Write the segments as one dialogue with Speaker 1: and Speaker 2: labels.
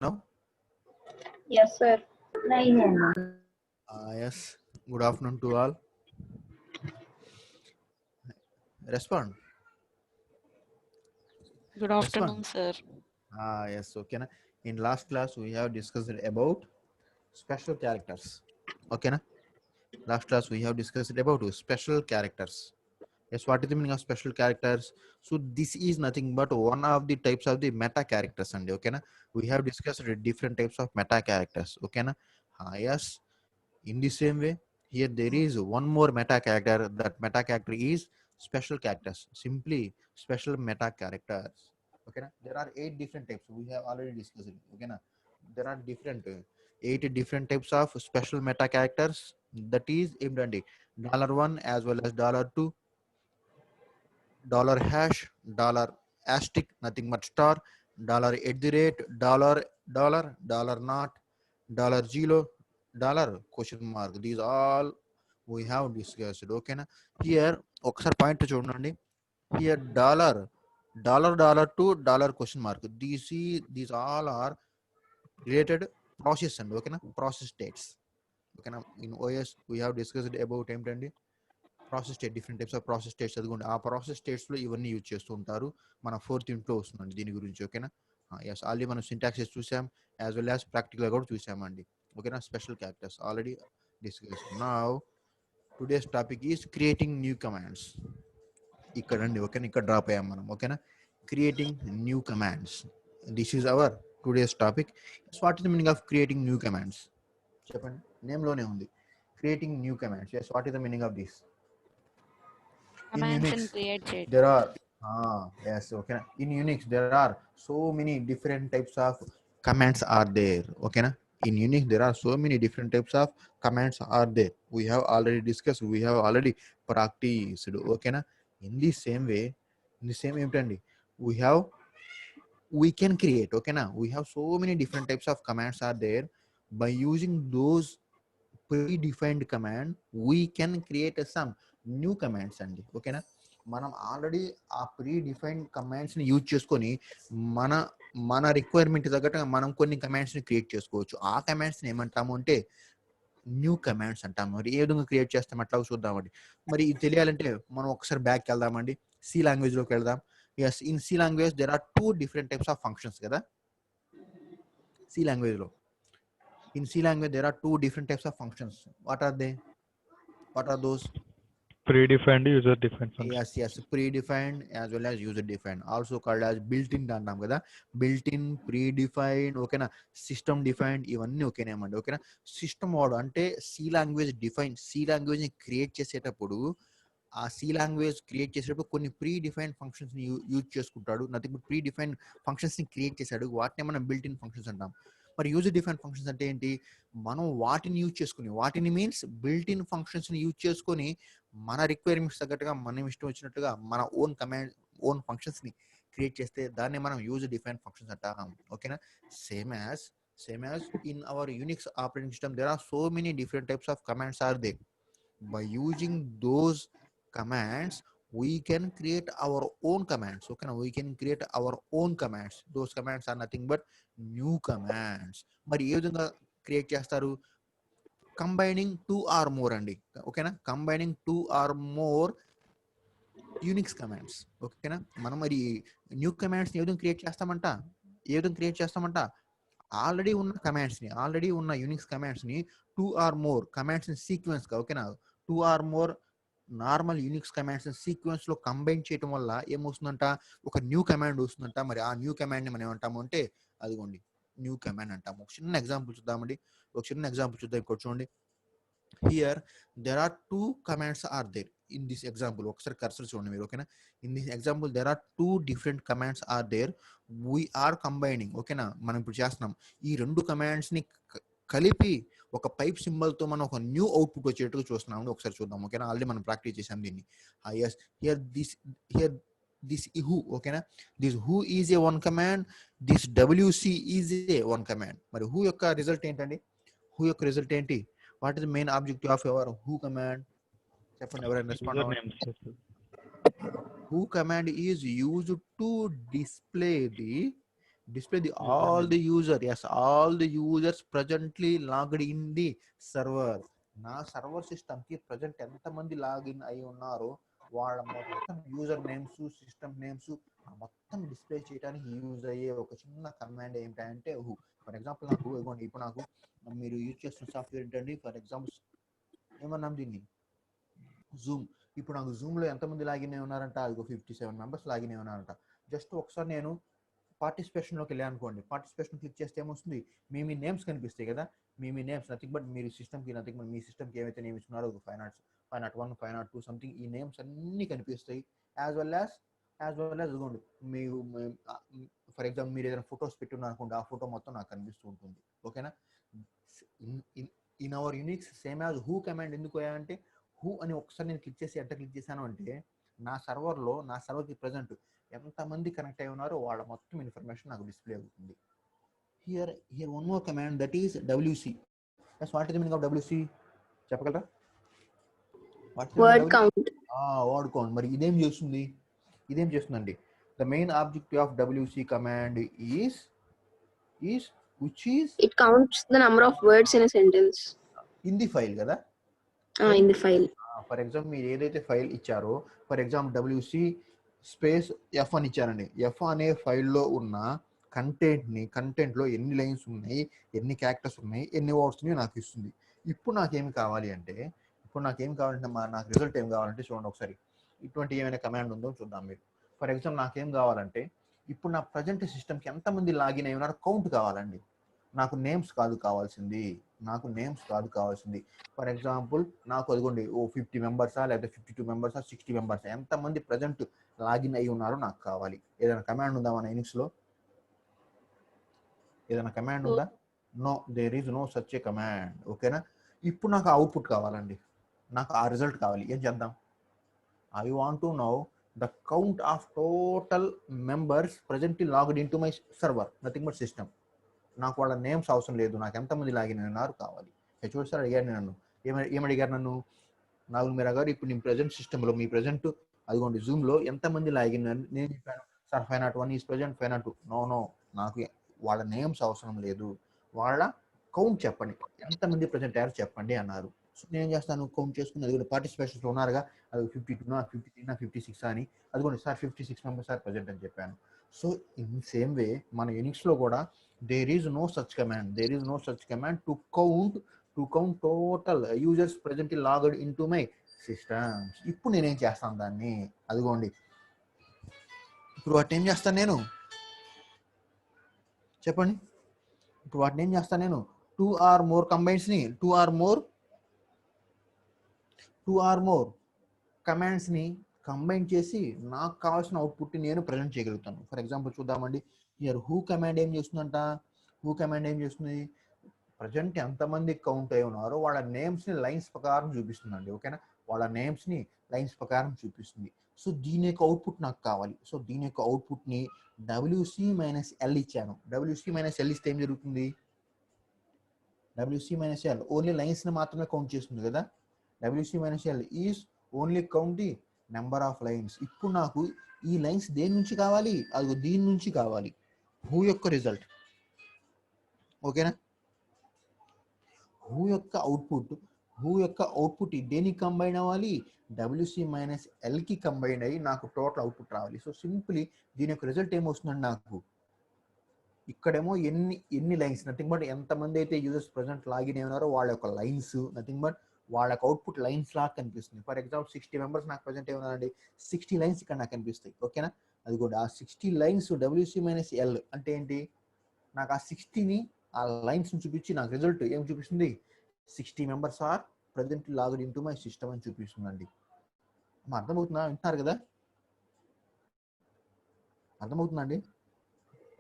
Speaker 1: Now,
Speaker 2: Yes, sir. नहीं है ना.
Speaker 1: yes. Good afternoon to all. Respond.
Speaker 3: Good
Speaker 1: Respond.
Speaker 3: afternoon, sir.
Speaker 1: Yes. Okay. Na? In last class, we have discussed about special characters. Okay. Na? Last class, we have discussed about special characters. Yes. What is the meaning of special characters? So this is nothing but one of the types of the meta characters. And okay. Na? We have discussed the different types of meta characters. Okay. Na? Yes. In the same way, here there is one more meta character. That meta character is special characters. Simply special meta characters. Okay, na? There are 8 different types. We have already discussed it. Okay, na? There are different 8 different types of special meta characters. That is $1 as well as $2, $hash, dollar asterisk, nothing but star, dollar at the rate, dollar not, dollar zero, dollar question mark. These all we have discussed. Okay, na? Here ఒకసారి point చూడండి. Here dollar to dollar question mark. These all are related process and okay na? Process states. Okay na? In OS we have discussed about ఏంటండి process state different types of process states చదువుకోండి. ఆ process స్టేట్స్లో ఇవన్నీ use చేస్తూ ఉంటారు. మన 4th ఇంట్లో వస్తుందండి దీని గురించి. ఓకేనా? ఎస్, ఆల్రెడీ మనం సింటాక్సెస్ చూసాం, యాజ్ వెల్ యాజ్ ప్రాక్టికల్గా కూడా చూసామండి. ఓకేనా? Special characters already discuss. Now today's topic is creating new commands. ఇక్కడ అండి. ఓకేనా? ఇక్కడ డ్రాప్ అయ్యాం మనం. ఓకేనా? Creating new commands. This is our today's topic. What is the meaning of creating new commands? చెప్పండి, నేమ్లోనే ఉంది creating new commands. Yes, what is the meaning of this? In
Speaker 3: Commands
Speaker 1: Unix,
Speaker 3: and create
Speaker 1: there
Speaker 3: చేయటం.
Speaker 1: are yes, okay. In Unix, there are so many different types of commands are there. Okay, na? In Unix, there are so many different types of commands are there. We have already discussed. We have already practiced. Okay, na? In the same way, in the same way, we can create. Okay, na? We have so many different types of commands are there. By using those predefined command, we can create some new commands అండి. ఓకేనా? మనం already ఆ predefined కమాండ్స్ని use చేసుకొని మన మన requirement తగ్గట్టుగా మనం కొన్ని కమాండ్స్ని క్రియేట్ చేసుకోవచ్చు. ఆ కమాండ్స్ని ఏమంటాము అంటే న్యూ కమాండ్స్ అంటాము. మరి ఏ విధంగా క్రియేట్ చేస్తాం అట్లా చూద్దామండి. మరి ఇది తెలియాలంటే మనం ఒకసారి బ్యాక్ వెళ్దామండి. సి లాంగ్వేజ్లోకి వెళ్దాం. Yes, in C language there are 2 different types of functions కదా సి లాంగ్వేజ్లో. In C language, there are 2 different types of functions. What are they? What are those?
Speaker 4: Predefined user defined function.
Speaker 1: Yes, predefined as well as user defined, also called as built-in అంటాం కదా. built-in, predefined, ఓకేనా, system defined, ఇవన్నీ ఓకేనేమండి. ఓకేనా? System వాడు అంటే C language define, C లాంగ్వేజ్ని create చేసేటప్పుడు ఆ సి లాంగ్వేజ్ క్రియేట్ చేసేటప్పుడు కొన్ని ప్రీ డిఫైన్డ్ ఫంక్షన్స్ని యూజ్ చేసుకుంటాడు. నథింగ్ ప్రీ డిఫైన్డ్ ఫంక్షన్స్ని క్రియేట్ చేశాడు. వాటిని మనం బిల్ట్ ఇన్ ఫంక్షన్స్ అంటాం. మరి యూజర్ డిఫైన్ ఫంక్షన్స్ అంటే ఏంటి? మనం వాటిని యూజ్ చేసుకుని, వాటిని మీన్స్ బిల్ట్ ఇన్ ఫంక్షన్స్ని యూజ్ చేసుకొని మన రిక్వైర్మెంట్స్ తగ్గట్టుగా మనం ఇష్టం వచ్చినట్టుగా మన ఓన్ కమాండ్, ఓన్ ఫంక్షన్స్ని క్రియేట్ చేస్తే దాన్ని మనం యూజర్ డిఫైన్ ఫంక్షన్స్ అంటాం. ఓకేనా? Same as in our Unix operating system there are so many different types of commands are there. By using those commands, we can create our own commands. Okay, we can create our own commands. Those commands are nothing but new commands. మరి ఏ విధంగా create చేస్తారు? Combining 2 or more అండి. ఓకేనా? Combining 2 or more Unix commands. ఓకేనా? మనం మరి new commands ఏ విధంగా create చేస్తామంట? ఆల్రెడీ ఉన్న కమాండ్స్ని, ఆల్రెడీ ఉన్న యూనిక్స్ కమాండ్స్ని 2 or more కమాండ్స్ని సీక్వెన్స్గా, ఓకేనా, 2 or more normal Unix commands సీక్వెన్స్లో కంబైన్ చేయడం వల్ల ఏమొస్తుందంట? ఒక న్యూ కమాండ్ వస్తుందంట. మరి ఆ న్యూ కమాండ్ని మనం ఏమంటాము అంటే అదిగోండి న్యూ కమాండ్ అంటాము. ఒక చిన్న ఎగ్జాంపుల్ చూద్దామండి. ఇక్కడ చూడండి. Here there are 2 commands are there in this example. ఒకసారి కర్సర్ చూడండి మీరు. ఓకేనా? In this example there are 2 different commands are there. we are combining. ఓకేనా? మనం ఇప్పుడు చేస్తున్నాం ఈ 2 కమాండ్స్ని కలిపి ఒక పైప్ సింబల్తో మనం ఒక న్యూ అవుట్పుట్ వచ్చేట్టుగా చూస్తున్నాం. ఒకసారి చూద్దాం. ఓకేనా? ఆల్రెడీ మనం ప్రాక్టీస్ చేసాం దీన్ని. Yes, this who. ఓకేనా? This who is a one command, this wc is a one command. మరి who యొక్క రిజల్ట్ ఏంటండి? ఏంటి? What is the main objective of our who command? చెప్పండి, ఎవరైనా రెస్పాండ్ అవ్వండి.
Speaker 4: Usernames.
Speaker 1: Who command is used to display the display the all the user, yes, all the users presently logged in the server. నా server system కి present ఎంత మంది login అయి ఉన్నారో వాళ్ళ మొత్తం యూజర్ నేమ్స్, సిస్టమ్ నేమ్స్ మొత్తం డిస్ప్లే చేయడానికి యూజ్ అయ్యే ఒక చిన్న కమాండ్ ఏంటంటే హూ. ఫర్ ఎగ్జాంపుల్ నాకు ఇవ్వండి, ఇప్పుడు నాకు మీరు యూజ్ చేస్తున్న సాఫ్ట్వేర్ ఏంటండి, ఫర్ ఎగ్జాంపుల్ ఏమన్నాం దీన్ని, జూమ్. ఇప్పుడు నాకు జూమ్ లో ఎంతమంది లాగిన్ అయి ఉన్నారంట, అది 57 మెంబర్స్ లాగిన్ అయి ఉన్నారంట. జస్ట్ ఒకసారి నేను పార్టిసిపేషన్లోకి వెళ్ళాను అనుకోండి, పార్టిసిపేషన్ క్లిక్ చేస్తే ఏమొస్తుంది, మీ నేమ్స్ కనిపిస్తాయి కదా, మీ నేమ్స్ నథింగ్ బట్ మీరు సిస్టమ్కి నథింగ్ బట్ మీ సిస్టమ్కి ఏమైతే నేమ్ ఇస్తున్నారో 501, 502 సంథింగ్, ఈ నేమ్స్ అన్నీ కనిపిస్తాయి. యాజ్ వెల్ యాజ్ ఇదిగోండి మీరు ఫర్ ఎగ్జాంపుల్ మీరు ఏదైనా ఫొటోస్ పెట్టున్నారు అనుకోండి, ఆ ఫోటో మొత్తం నాకు కనిపిస్తూ ఉంటుంది. ఓకేనా. In our Unix same as who command ఎందుకు అంటే, హూ అని ఒకసారి నేను క్లిక్ చేసి ఎంటర్ క్లిక్ చేశాను అంటే నా సర్వర్కి ప్రజెంట్ ఎంతమంది కనెక్ట్ అయి ఉన్నారో వాళ్ళ మొత్తం ఇన్ఫర్మేషన్ నాకు డిస్ప్లే అవుతుంది. Here one more command, that is WC. yes, what is the meaning of WC? చెప్పగలరా?
Speaker 2: Word count.
Speaker 1: Word count. మరి ఇదేం చేస్తుందండి, the main objective of WC command is which is
Speaker 2: It counts the number of words in a sentence.
Speaker 1: in the file కదా.
Speaker 2: In the file.
Speaker 1: For example మీరు ఏదైతే file ఇచ్చారో, for example WC space F అని ఇచ్చారండి. F అనే ఫైల్లో ఉన్న కంటెంట్లో ఎన్ని లైన్స్ ఉన్నాయి, ఎన్ని క్యారెక్టర్స్ ఉన్నాయి, ఎన్ని వర్డ్స్ ఉన్నాయి నాకు ఇస్తుంది. ఇప్పుడు నాకేమి కావాలి అంటే నాకు రిజల్ట్ ఏం కావాలంటే చూడండి ఒకసారి, ఇటువంటి ఏమైనా కమాండ్ ఉందో చూద్దాం మీరు. ఫర్ ఎగ్జాంపుల్ నాకేం కావాలంటే, ఇప్పుడు నా ప్రజెంట్ సిస్టమ్కి ఎంతమంది లాగిన్ అయి ఉన్నారో కౌంట్ కావాలండి. నాకు నేమ్స్ కాదు కావాల్సింది. ఫర్ ఎగ్జాంపుల్ నాకు అదిగోండి 50 మెంబర్సా, లేకపోతే 52 మెంబర్సా, 60 మెంబర్సా, ఎంతమంది ప్రజెంట్ లాగిన్ అయి ఉన్నారో నాకు కావాలి. ఏదైనా కమాండ్ ఉందా మన యూనిక్స్లో? ఏదైనా కమాండ్ ఉందా? No, there is no such a command. ఓకేనా. ఇప్పుడు నాకు అవుట్పుట్ కావాలండి, నాకు ఆ రిజల్ట్ కావాలి. ఏం చేద్దాం? I want to know the count of total members presently logged in to my server, nothing but system. నాకు వాళ్ళ నేమ్స్ అవసరం లేదు, నాకు ఎంతమంది లాగిన్ అయినారు కావాలి. హెచ్ఓడి సార్ అడిగారు నన్ను, ఏమడిగారు నన్ను, నాగుల్ మీరా గారు ఇప్పుడు మీ ప్రజెంట్ సిస్టంలో మీ ప్రజెంట్ అదిగోండి జూమ్లో ఎంతమంది లాగిన్ అని నేను చెప్పాను. Sir 501 is present 502. నో, నాకు వాళ్ళ నేమ్స్ అవసరం లేదు, వాళ్ళ కౌంట్ చెప్పండి, ఎంతమంది ప్రజెంట్ అయ్యారు చెప్పండి అన్నారు. సో నేను చేస్తాను, కౌంట్ చేసుకుని అదిగోండి పార్టిసిపేషన్స్లో ఉన్నారుగా, అది 52, 53, 56 అని, అదిగోండి సార్ 56 మెంబర్స్ సార్ ప్రజెంట్ అని చెప్పాను. సో ఇన్ సేమ్ వే మన యూనిక్స్లో కూడా there is no such command to count total users presently logged into my systems. ఇప్పుడు నేనేం చేస్తాను దాన్ని, అదిగోండి ఇప్పుడు వాటిని ఏం చేస్తాను నేను చెప్పండి. ఇప్పుడు వాటిని ఏం చేస్తాను నేను, 2 or more కమాండ్స్ ని కంబైన్ చేసి నాకు కావాల్సిన అవుట్పుట్ నేను ప్రజెంట్ చేయగలుగుతాను. ఫర్ ఎగ్జాంపుల్ చూద్దామండి. హియర్ హూ కమాండ్ ఏం చేస్తుంది, ప్రజెంట్ ఎంతమంది కౌంట్ అయి ఉన్నారో వాళ్ళ నేమ్స్ ని లైన్స్ ప్రకారం చూపిస్తుందండి. ఓకేనా, వాళ్ళ నేమ్స్ ని లైన్స్ ప్రకారం చూపిస్తుంది. సో దీని యొక్క అవుట్పుట్ నాకు కావాలి. సో దీని యొక్క అవుట్పుట్ ని WC-L ఇచ్చాను. WC-L ఇస్తే ఏం జరుగుతుంది, WC-L ఓన్లీ లైన్స్ ని మాత్రమే కౌంట్ చేస్తుంది కదా. WC-L is only count the number of lines. ఇప్పుడు నాకు ఈ లైన్స్ దేని నుంచి కావాలి, అది దీని నుంచి కావాలి, హూ యొక్క రిజల్ట్. ఓకేనా, హూ యొక్క అవుట్పుట్ దేనికి కంబైన్ అవ్వాలి, WC-L కి కంబైన్ అయ్యి నాకు టోటల్ అవుట్పుట్ రావాలి. సో సింపుల్లీ దీని యొక్క రిజల్ట్ ఏమొస్తుందండి, నాకు ఇక్కడేమో ఎన్ని లైన్స్, నథింగ్ బట్ ఎంతమంది అయితే యూజర్స్ ప్రజెంట్ లాగిన్ అయి ఉన్నారో వాళ్ళ యొక్క లైన్స్, నథింగ్ బట్ వాళ్ళ అవుట్పుట్ లైన్స్ లాగా కనిపిస్తుంది. ఫర్ ఎగ్జాంపుల్ 60 మెంబర్స్ నాకు ప్రజెంట్ అయి ఉన్నారండి, 60 లైన్స్ ఇక్కడ నాకు కనిపిస్తాయి. ఓకేనా, అది కూడా ఆ 60 లైన్స్ WC-L అంటే ఏంటి, నాకు ఆ 60ని ఆ లైన్స్ చూపించి నాకు రిజల్ట్ ఏం చూపిస్తుంది, 60 members are present logged in to my system అని చూపిస్తుందండి. అర్థమవుతుందా, వింటున్నారు కదా, అర్థమవుతుందండి?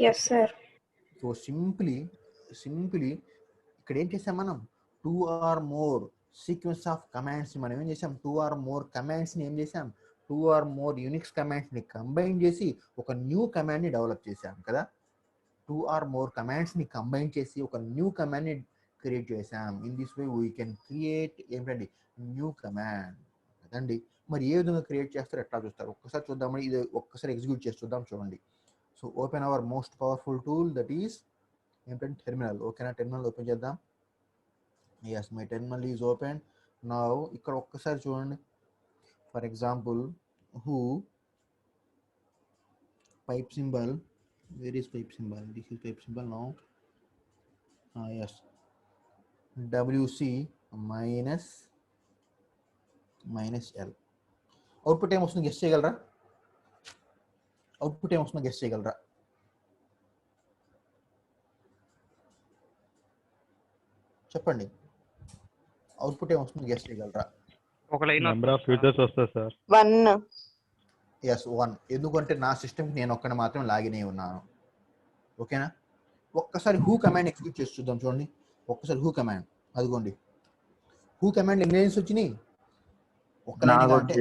Speaker 2: Yes, sir.
Speaker 1: సో సింప్లీ ఇక్కడ ఏం చేసాం మనం, 2 or more sequence of commands మనం ఏం చేసాం, 2 or more కమాండ్స్ని ఏం చేసాం, 2 or more యూనిక్స్ కమాండ్స్ని కంబైన్ చేసి ఒక న్యూ కమాండ్ని డెవలప్ చేసాం కదా. 2 or more కమాండ్స్ని కంబైన్ చేసి ఒక న్యూ కమాండ్ని క్రియేట్ చేసాం. In this way we can create ఏంటండి, న్యూ కమాండ్ కదండి. మరి ఏ విధంగా క్రియేట్ చేస్తారు, ఎట్లా చూస్తారు ఒక్కసారి చూద్దామని, ఇది ఒక్కసారి ఎగ్జిక్యూట్ చేసి చూద్దాం. చూడండి, so open our most powerful tool, that is ఏంటంటే టెర్మినల్. ఓకేనా, టెర్మినల్ ఓపెన్ చేద్దాం. Yes, my terminal is open. నా ఇక్కడ ఒక్కసారి చూడండి. For example who pipe symbol, where is pipe symbol? This is pipe symbol now. Yes, WC minus L. Output ఏం వస్తుంది guess చేయగలరా? అవుట్పుట్ ఏం వస్తుందో గెస్ చేయగలరా? చెప్పండి, అవుట్పుట్ ఏం వస్తుందో గెస్ చేయగలరా?
Speaker 4: ఒక లైన్ నెంబర్ ఆఫ్ యూజర్స్ వస్తుంది సార్.
Speaker 2: 1.
Speaker 1: ఎస్ 1. ఎందుకంటే నా సిస్టమ్కి నేను ఒక్కడి మాత్రం లాగిన్ అయి ఉన్నాను. ఓకేనా, ఒక్కసారి హూ కమాండ్ ఎగ్జిక్యూట్ చేసి చూద్దాం. చూడండి ఒక్కసారి హూ కమాండ్, అదిగోండి హూ కమాండ్ ఎన్ని లైన్స్ వచ్చినాయి? ఒక్క లైన్. అంటే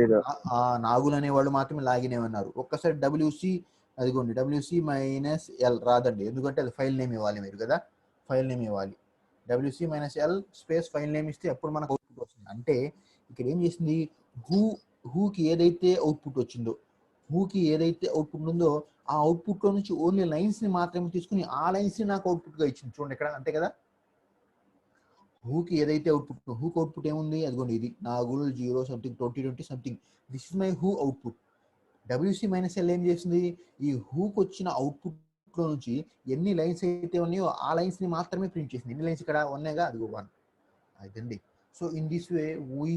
Speaker 1: నాగులు అనేవాళ్ళు మాత్రమే లాగిన్ అయి ఉన్నారు. ఒక్కసారి డబ్ల్యూసి, అదిగోండి డబ్ల్యూసి మైనస్ ఎల్ రాదండి, ఎందుకంటే అది ఫైల్ నేమ్ ఇవ్వాలి మీరు కదా, ఫైల్ నేమ్ ఇవ్వాలి. WC minus L space file name ఇస్తే అప్పుడు మనకు అవుట్పుట్ వస్తుంది. అంటే ఇక్కడ ఏం చేసింది, హూకి ఏదైతే అవుట్పుట్ వచ్చిందో, హూకి ఏదైతే అవుట్పుట్ ఉందో ఆ అవుట్పుట్లో నుంచి ఓన్లీ లైన్స్ని మాత్రమే తీసుకుని ఆ లైన్స్ని నాకు అవుట్పుట్గా ఇచ్చింది. చూడండి ఇక్కడ, అంతే కదా. హూకి ఏదైతే అవుట్పుట్, హూక్ అవుట్పుట్ ఏముంది, అదిగోండి ఇది Nagul 0 something 2020 something, this is my who output. WC minus L ఏం చేసింది, ఈ హూక్ వచ్చిన అవుట్పుట్లో నుంచి ఎన్ని లైన్స్ అయితే ఉన్నాయో ఆ లైన్స్ని మాత్రమే ప్రింట్ చేసింది. ఎన్ని లైన్స్ ఇక్కడ ఉన్నాయిగా, అదిగో 1. అదండి. So in this way we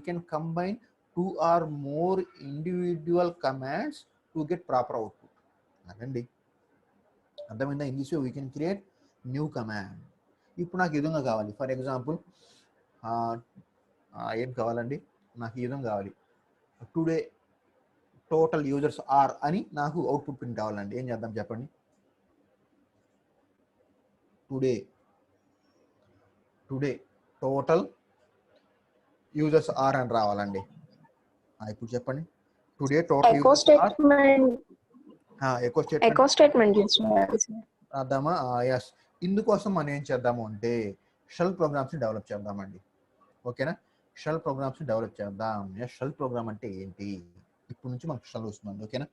Speaker 1: can combine 2 or more individual commands to get proper output. అదండి, అర్థమైందా? In this way we can create new command. ఇప్పుడు నాకు ఈ విధంగా కావాలి. ఫర్ ఎగ్జాంపుల్ ఏం కావాలండి, నాకు ఈ విధంగా కావాలి. టుడే టోటల్ యూజర్స్ ఆర్ అని నాకు అవుట్పుట్ ప్రింట్ కావాలండి. ఏం చేద్దాం చెప్పండి? టుడే టోటల్ యూజర్స్ ఆర్ అని రావాలండి. ఇప్పుడు చెప్పండి, today total users are. Echo statement రాద్దామా? ఎస్. ఇందుకోసం మనం ఏం చేద్దాము అంటే షెల్ ప్రోగ్రామ్స్ని డెవలప్ చేద్దామండి. ఓకేనా, షెల్ ప్రోగ్రామ్స్ని డెవలప్ చేద్దాం. షెల్ ప్రోగ్రామ్ అంటే ఏంటి, ఇప్పుడు నుంచి మనకు షెల్ వస్తుందండి. ఓకేనా,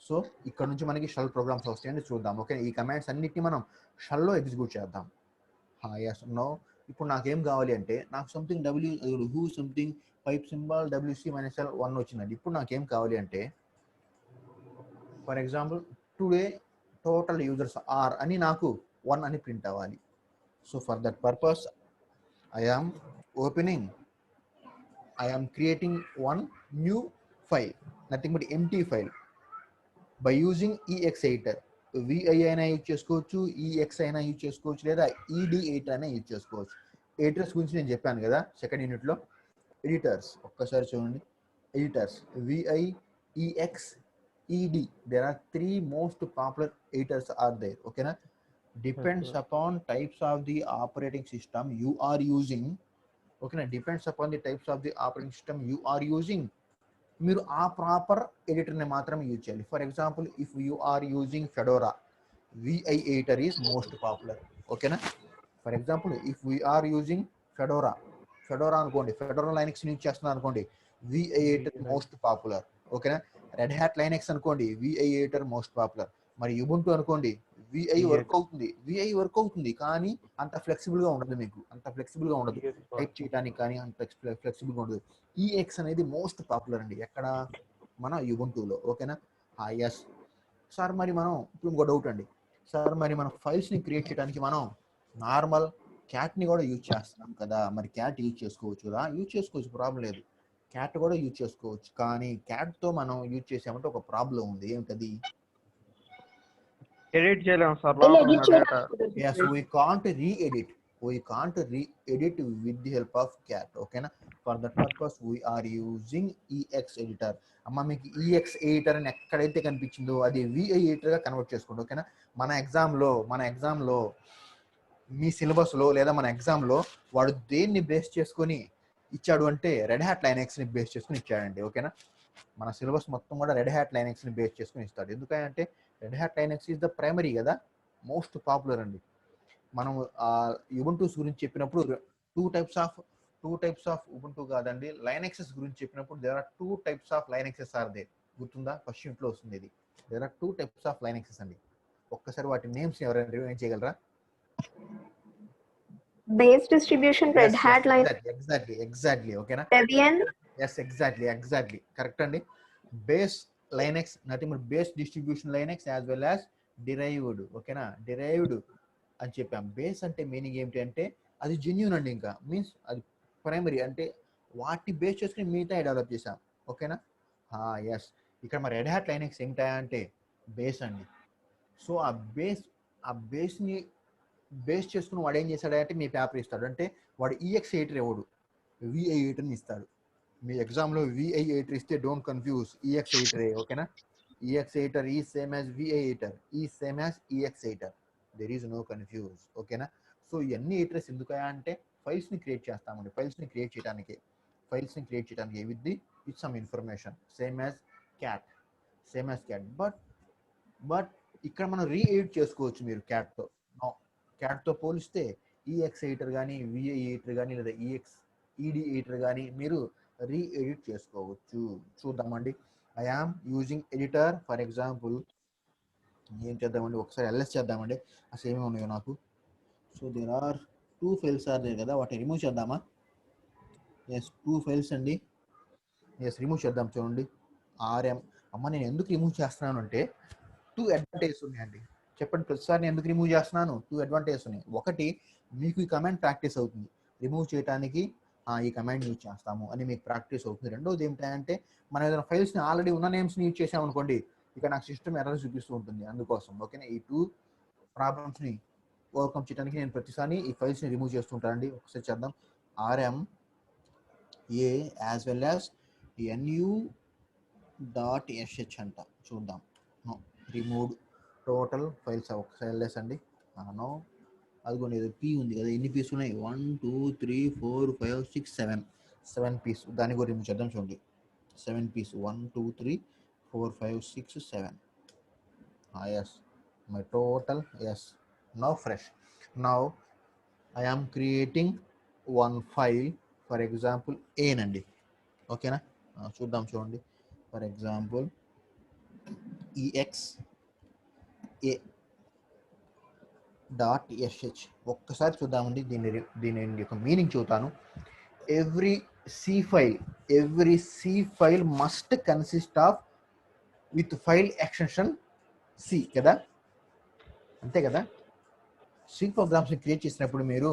Speaker 1: సో ఇక్కడ నుంచి మనకి షెల్ ప్రోగ్రామ్స్ వస్తాయని చూద్దాం. ఓకే, ఈ కమాండ్స్ అన్నిటిని మనం షెల్లో ఎగ్జిక్యూట్ చేద్దాం. Yes no. ఇప్పుడు నాకేం కావాలి అంటే నాకు something who something pipe symbol WC minus L 1 వచ్చిందండి. ఇప్పుడు నాకేం కావాలి అంటే for example today total users are అని నాకు 1 అని ప్రింట్ అవ్వాలి. So for that purpose I am creating one new file, nothing but empty file by using EX8. VI అయినా యూజ్ చేసుకోవచ్చు, EX అయినా యూజ్ చేసుకోవచ్చు, లేదా ED8 అయినా యూజ్ చేసుకోవచ్చు. ఎడిటర్స్ గురించి నేను చెప్పాను కదా సెకండ్ యూనిట్లో. ఎడిటర్స్ ఒక్కసారి చూడండి. Editors VI, EX, ED, there are 3 most popular editors are there. ఓకేనా, depends upon types of the operating system you are using. ఓకేనా, depends upon the types of the operating system you are using. మీరు ఆ proper ఎడిటర్ని మాత్రం use చేయాలి. For example if you are using Fedora, VI editor is most popular. ఓకేనా, for example if we are using Fedora అనుకోండి, Fedora Linux use చేస్తున్నాను అనుకోండి, VI editor most popular. ఓకేనా, రెడ్ హ్యాట్ లైనక్స్ అనుకోండి, VI editor most popular. మరి Ubuntu అనుకోండి, VI work అవుతుంది కానీ అంత ఫ్లెక్సిబుల్గా ఉండదు, మీకు అంత ఫ్లెక్సిబుల్గా ఉండదు టైప్ చేయడానికి, కానీ అంత ఫ్లెక్సిబుల్గా ఉండదు. EX అనేది మోస్ట్ పాపులర్ అండి, ఎక్కడ, మన యుబుంటులో. ఓకేనా, ఎస్ సార్. మరి మనం ఇప్పుడు ఇంకో డౌట్ అండి సార్, మరి మనం ఫైల్స్ని క్రియేట్ చేయడానికి మనం నార్మల్ క్యాట్ని కూడా యూజ్ చేస్తున్నాం కదా, మరి క్యాట్ యూజ్ చేసుకోవచ్చు కదా? యూజ్ చేసుకోవచ్చు, ప్రాబ్లం లేదు, క్యాట్ కూడా యూజ్ చేసుకోవచ్చు. కానీ క్యాట్తో మనం యూజ్ చేసామంటే ఒక ప్రాబ్లం ఉంది. ఏమిటది?
Speaker 3: ఎడిట్ చేయలేము sir.
Speaker 1: Yes, we can't re-edit with the help of cat. Okay na, for that purpose we are using EX editor. అమ్మ మీకు EX editor అని ఎక్కడైతే కనిపించిందో అది VI editor గా కన్వర్ట్ చేసుకోండి. ఓకేనా, మన ఎగ్జామ్లో మీ సిలబస్లో లేదా మన ఎగ్జామ్లో వాడు దేన్ని బేస్ చేసుకొని ఇచ్చాడు అంటే రెడ్ హ్యాట్ లైనక్స్ని బేస్ చేసుకుని ఇచ్చాడండి. ఓకేనా, మన సిలబస్ మొత్తం కూడా రెడ్ హ్యాట్ లైనక్స్ని బేస్ చేసుకుని ఇస్తాడు. ఎందుకంటే red Hat Linux is the primary కదా, మోస్ట్ పాపులర్ అండి. మనం యుబుంటూస్ గురించి చెప్పినప్పుడు టూ టైప్స్ ఆఫ్ ఉబుంటూ కాదండి, లైనక్సెస్ గురించి చెప్పినప్పుడు there are 2 types of Linuxes are there. గుర్తుందా? ఫస్ట్ యూనిట్లో వస్తుంది ఇది. There are 2 types of Linuxes అండి. ఒక్కసారి వాటి నేమ్స్ ఎవరైనా రివైండ్ చేయగలరా?
Speaker 2: Base distribution, Red Hat, Linux,
Speaker 1: exactly ఓకేనా?
Speaker 2: Debian.
Speaker 1: ఎగ్జాక్ట్లీ కరెక్ట్ అండి. Base Linux nothing but base distribution Linux as well as derived. ఓకేనా? డిరైవ్డ్ అని చెప్పాం. బేస్ అంటే మీనింగ్ ఏమిటి అంటే అది జెన్యూన్ అండి, ఇంకా మీన్స్ అది ప్రైమరీ అంటే వాటిని బేస్ చేసుకుని మిగతా డెవలప్ చేసాం. ఓకేనా? ఎస్, ఇక్కడ మరి రెడ్ హ్యాట్ లైనక్స్ ఏమిటా అంటే బేస్ అండి. సో ఆ బేస్ని బేస్ చేసుకుని వాడు ఏం చేశాడంటే మీ పేపర్ ఇస్తాడు. అంటే వాడు EX8 ఇవ్వడు, VI8 అని ఇస్తాడు. మీ ఎగ్జామ్లో VI8 ఇస్తే డోంట్ కన్ఫ్యూజ్, EX8 ఓకేనా? EX8 is same as VI8, is same as EX8, there is no confuse. ఓకేనా? సో ఇవన్నీ ఎయిటర్స్ ఎందుకయా అంటే ఫైల్స్ని క్రియేట్ చేస్తామండి. ఫైల్స్ని క్రియేట్ చేయడానికి with the with some information same as cat. But ఇక్కడ మనం రీఎడిట్ చేసుకోవచ్చు మీరు క్యాట్తో. క్యాట్తో పోలిస్తే EX8 కానీ VI8 కానీ లేదా ED8 కానీ మీరు రీఎడిట్ చేసుకోవచ్చు. చూద్దామండి. I am using editor. For example ఏం చేద్దామండి, ఒకసారి LS చేద్దామండి. అసలు ఏమేమి ఉన్నాయో నాకు. So there are 2 files are there కదా, వాటిని రిమూవ్ చేద్దామా? ఎస్, 2 ఫైల్స్ అండి. ఎస్, రిమూవ్ చేద్దాం. చూడండి, RM. అమ్మ నేను ఎందుకు రిమూవ్ చేస్తున్నాను అంటే 2 అడ్వాంటేజెస్ ఉన్నాయండి. చెప్పండి, ప్రతిసారి నేను ఎందుకు రిమూవ్ చేస్తున్నాను? 2 అడ్వాంటేజెస్ ఉన్నాయి. ఒకటి, మీకు ఈ కమాండ్ ప్రాక్టీస్ అవుతుంది. రిమూవ్ చేయడానికి ఈ కమాండ్ యూజ్ చేస్తాము అని మీకు ప్రాక్టీస్ అవుతుంది. రెండోది ఏమిటంటే మనం ఏదైనా ఫైల్స్ని ఆల్రెడీ ఉన్న నేమ్స్ని యూజ్ చేసామనుకోండి, ఇక నాకు సిస్టమ్ ఎర్రర్ చూపిస్తూ ఉంటుంది. అందుకోసం ఓకేనా, ఈ 2 ప్రాబ్లమ్స్ని ఓవర్కమ్ చేయడానికి నేను ప్రతిసారి ఈ ఫైల్స్ని రిమూవ్ చేస్తుంటానండి. ఒకసారి చేద్దాం. RM A as well as NU.sh అంట. చూద్దాం. Remove total files. ఒకసారి LS అండి. అదిగోండి, ఏదో P ఉంది కదా, ఎన్ని పీస్ ఉన్నాయి? 1 2 3 4 5 6 7 పీస్. దాన్ని కూడా రిమూవ్ చేద్దాం. చూడండి, 7 piece. 1 2 3 4 5 6 7. Yes, my total. Yes, now fresh. Now I am creating 1 file. For example A నండి. ఓకేనా? చూద్దాం. చూడండి, ఫర్ ఎగ్జాంపుల్ EXA.sh. ఒక్కసారి చూద్దామండి. దీని యొక్క మీనింగ్ చూద్దాను. Every C file must consist of with file extension C కదా, అంతే కదా? C ప్రోగ్రామ్స్ని క్రియేట్ చేసినప్పుడు మీరు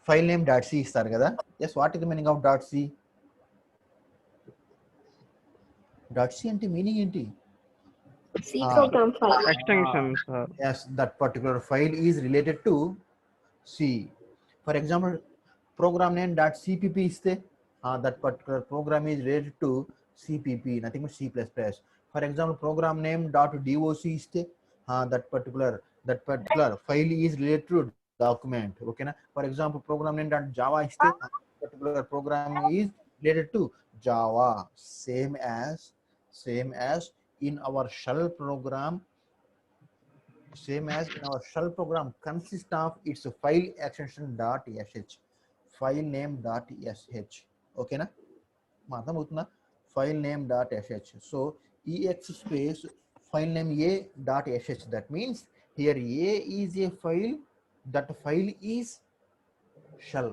Speaker 1: ఫైల్ నేమ్ .c ఇస్తారు కదా. Yes, what is the meaning of .c? .c అంటే మీనింగ్ ఏంటి?
Speaker 2: C program file.
Speaker 4: Extension, sir.
Speaker 1: Yes, that particular file is related to C. For example, program name .cpp iste, that particular program is related to CPP, nothing but C++. For example, program name .doc iste, that particular file is related to document. Okay na? For example, program name .java iste, that particular program is related to Java. Same as in our shell program consists of its file extension .sh, file name .sh. okay na? మాత్రం అవుతుందా? file name .sh. so ex space file name a.sh. that means here A is a file, that file is shell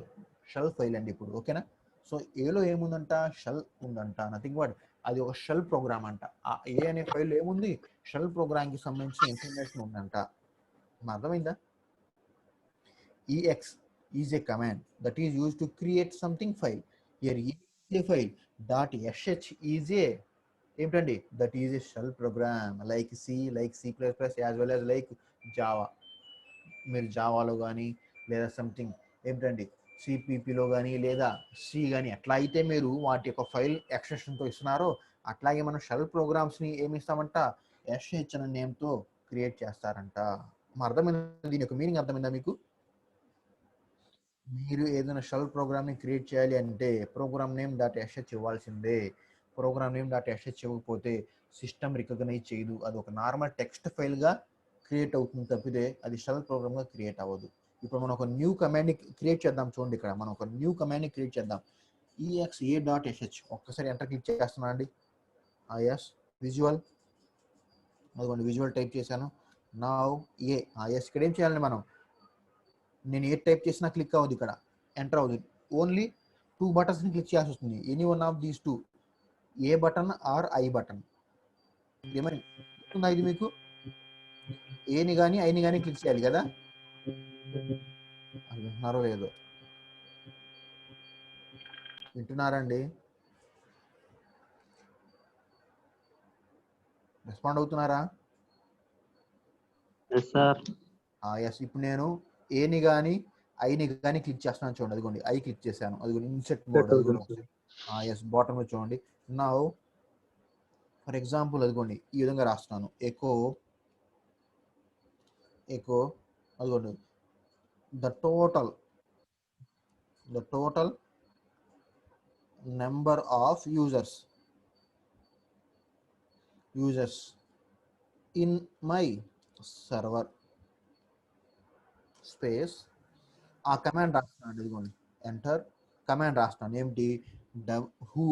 Speaker 1: file అండి. ఇప్పుడు ఓకేనా? So ఏలో ఏముందంట? Shell ఉందంట. Nothing but అది ఒక shell programme అంట. ఆ ఏ అనే ఫైల్ ఏముంది? షెల్ ప్రోగ్రామ్కి సంబంధించిన ఇన్ఫర్మేషన్ ఉందంట. అర్థమైందా? EX is a command that is used to create something file. Here E is a file. .sh is a ఏమిటండి? That is a shell program like C, like C++, as well as like Java. మీరు జావాలో కానీ లేదా something ఏమిటండి సిపిపిలో కానీ లేదా C కానీ ఎట్లా అయితే మీరు వాటి యొక్క ఫైల్ ఎక్స్టెన్షన్తో ఇస్తున్నారో అట్లాగే మనం షెల్ ప్రోగ్రామ్స్ని ఏమి ఇస్తామంట? SH అనే నేమ్తో క్రియేట్ చేస్తారంట. అర్థమైందా? దీని యొక్క మీనింగ్ అర్థమైందా మీకు? మీరు ఏదైనా షెల్ ప్రోగ్రామ్ని క్రియేట్ చేయాలి అంటే ప్రోగ్రామ్ నేమ్ .sh ఇవ్వాల్సిందే. ప్రోగ్రామ్ నేమ్ .sh ఇవ్వకపోతే సిస్టమ్ రికగ్నైజ్ చేయదు. అది ఒక నార్మల్ టెక్స్ట్ ఫైల్గా క్రియేట్ అవుతుంది తప్పితే అది షెల్ ప్రోగ్రామ్గా క్రియేట్ అవ్వదు. ఇప్పుడు మనం ఒక న్యూ కమాండ్ని క్రియేట్ చేద్దాం. చూడండి, ఇక్కడ మనం ఒక న్యూ కమాండ్ని క్రియేట్ చేద్దాం. EXA.sh. ఒక్కసారి ఎంటర్ క్లిక్ చేస్తున్నాను అండి. ఎస్, విజువల్ అదిగోండి విజువల్ టైప్ చేశాను. నా ఏ ఎస్ ఇక్కడ ఏం చేయాలండి మనం, నేను ఏ టైప్ చేసినా క్లిక్ అవ్వదు, ఇక్కడ ఎంటర్ అవుతుంది. ఓన్లీ 2 బటన్స్ని క్లిక్ చేయాల్సి వస్తుంది. Any one of these 2, A button or I button. ఏమైనా ఇది మీకు ఏని కానీ ఐని కానీ క్లిక్ చేయాలి కదా, అది వింటున్నారో లేదో, వింటున్నారండి, రెస్పాండ్ అవుతున్నారా?
Speaker 3: Yes sir.
Speaker 1: ఎస్. ఇప్పుడు నేను ఏని కానీ ఐని కానీ క్లిక్ చేస్తున్నాను చూడండి. అదిగోండి ఐ క్లిక్ చేశాను, అదిగోండి ఇన్సెట్ మోడ్. ఎస్ బాటమ్ లో చూడండి. నా ఫర్ ఎగ్జాంపుల్ అదిగోండి ఈ విధంగా రాస్తున్నాను, ఎకో అదిగోండి the total number of users in my server space. ఆ కమాండ్ రాస్తున్నాను, ఇదిగోండి ఎంటర్ కమాండ్ రాస్తున్నాను. ఏమిటి, who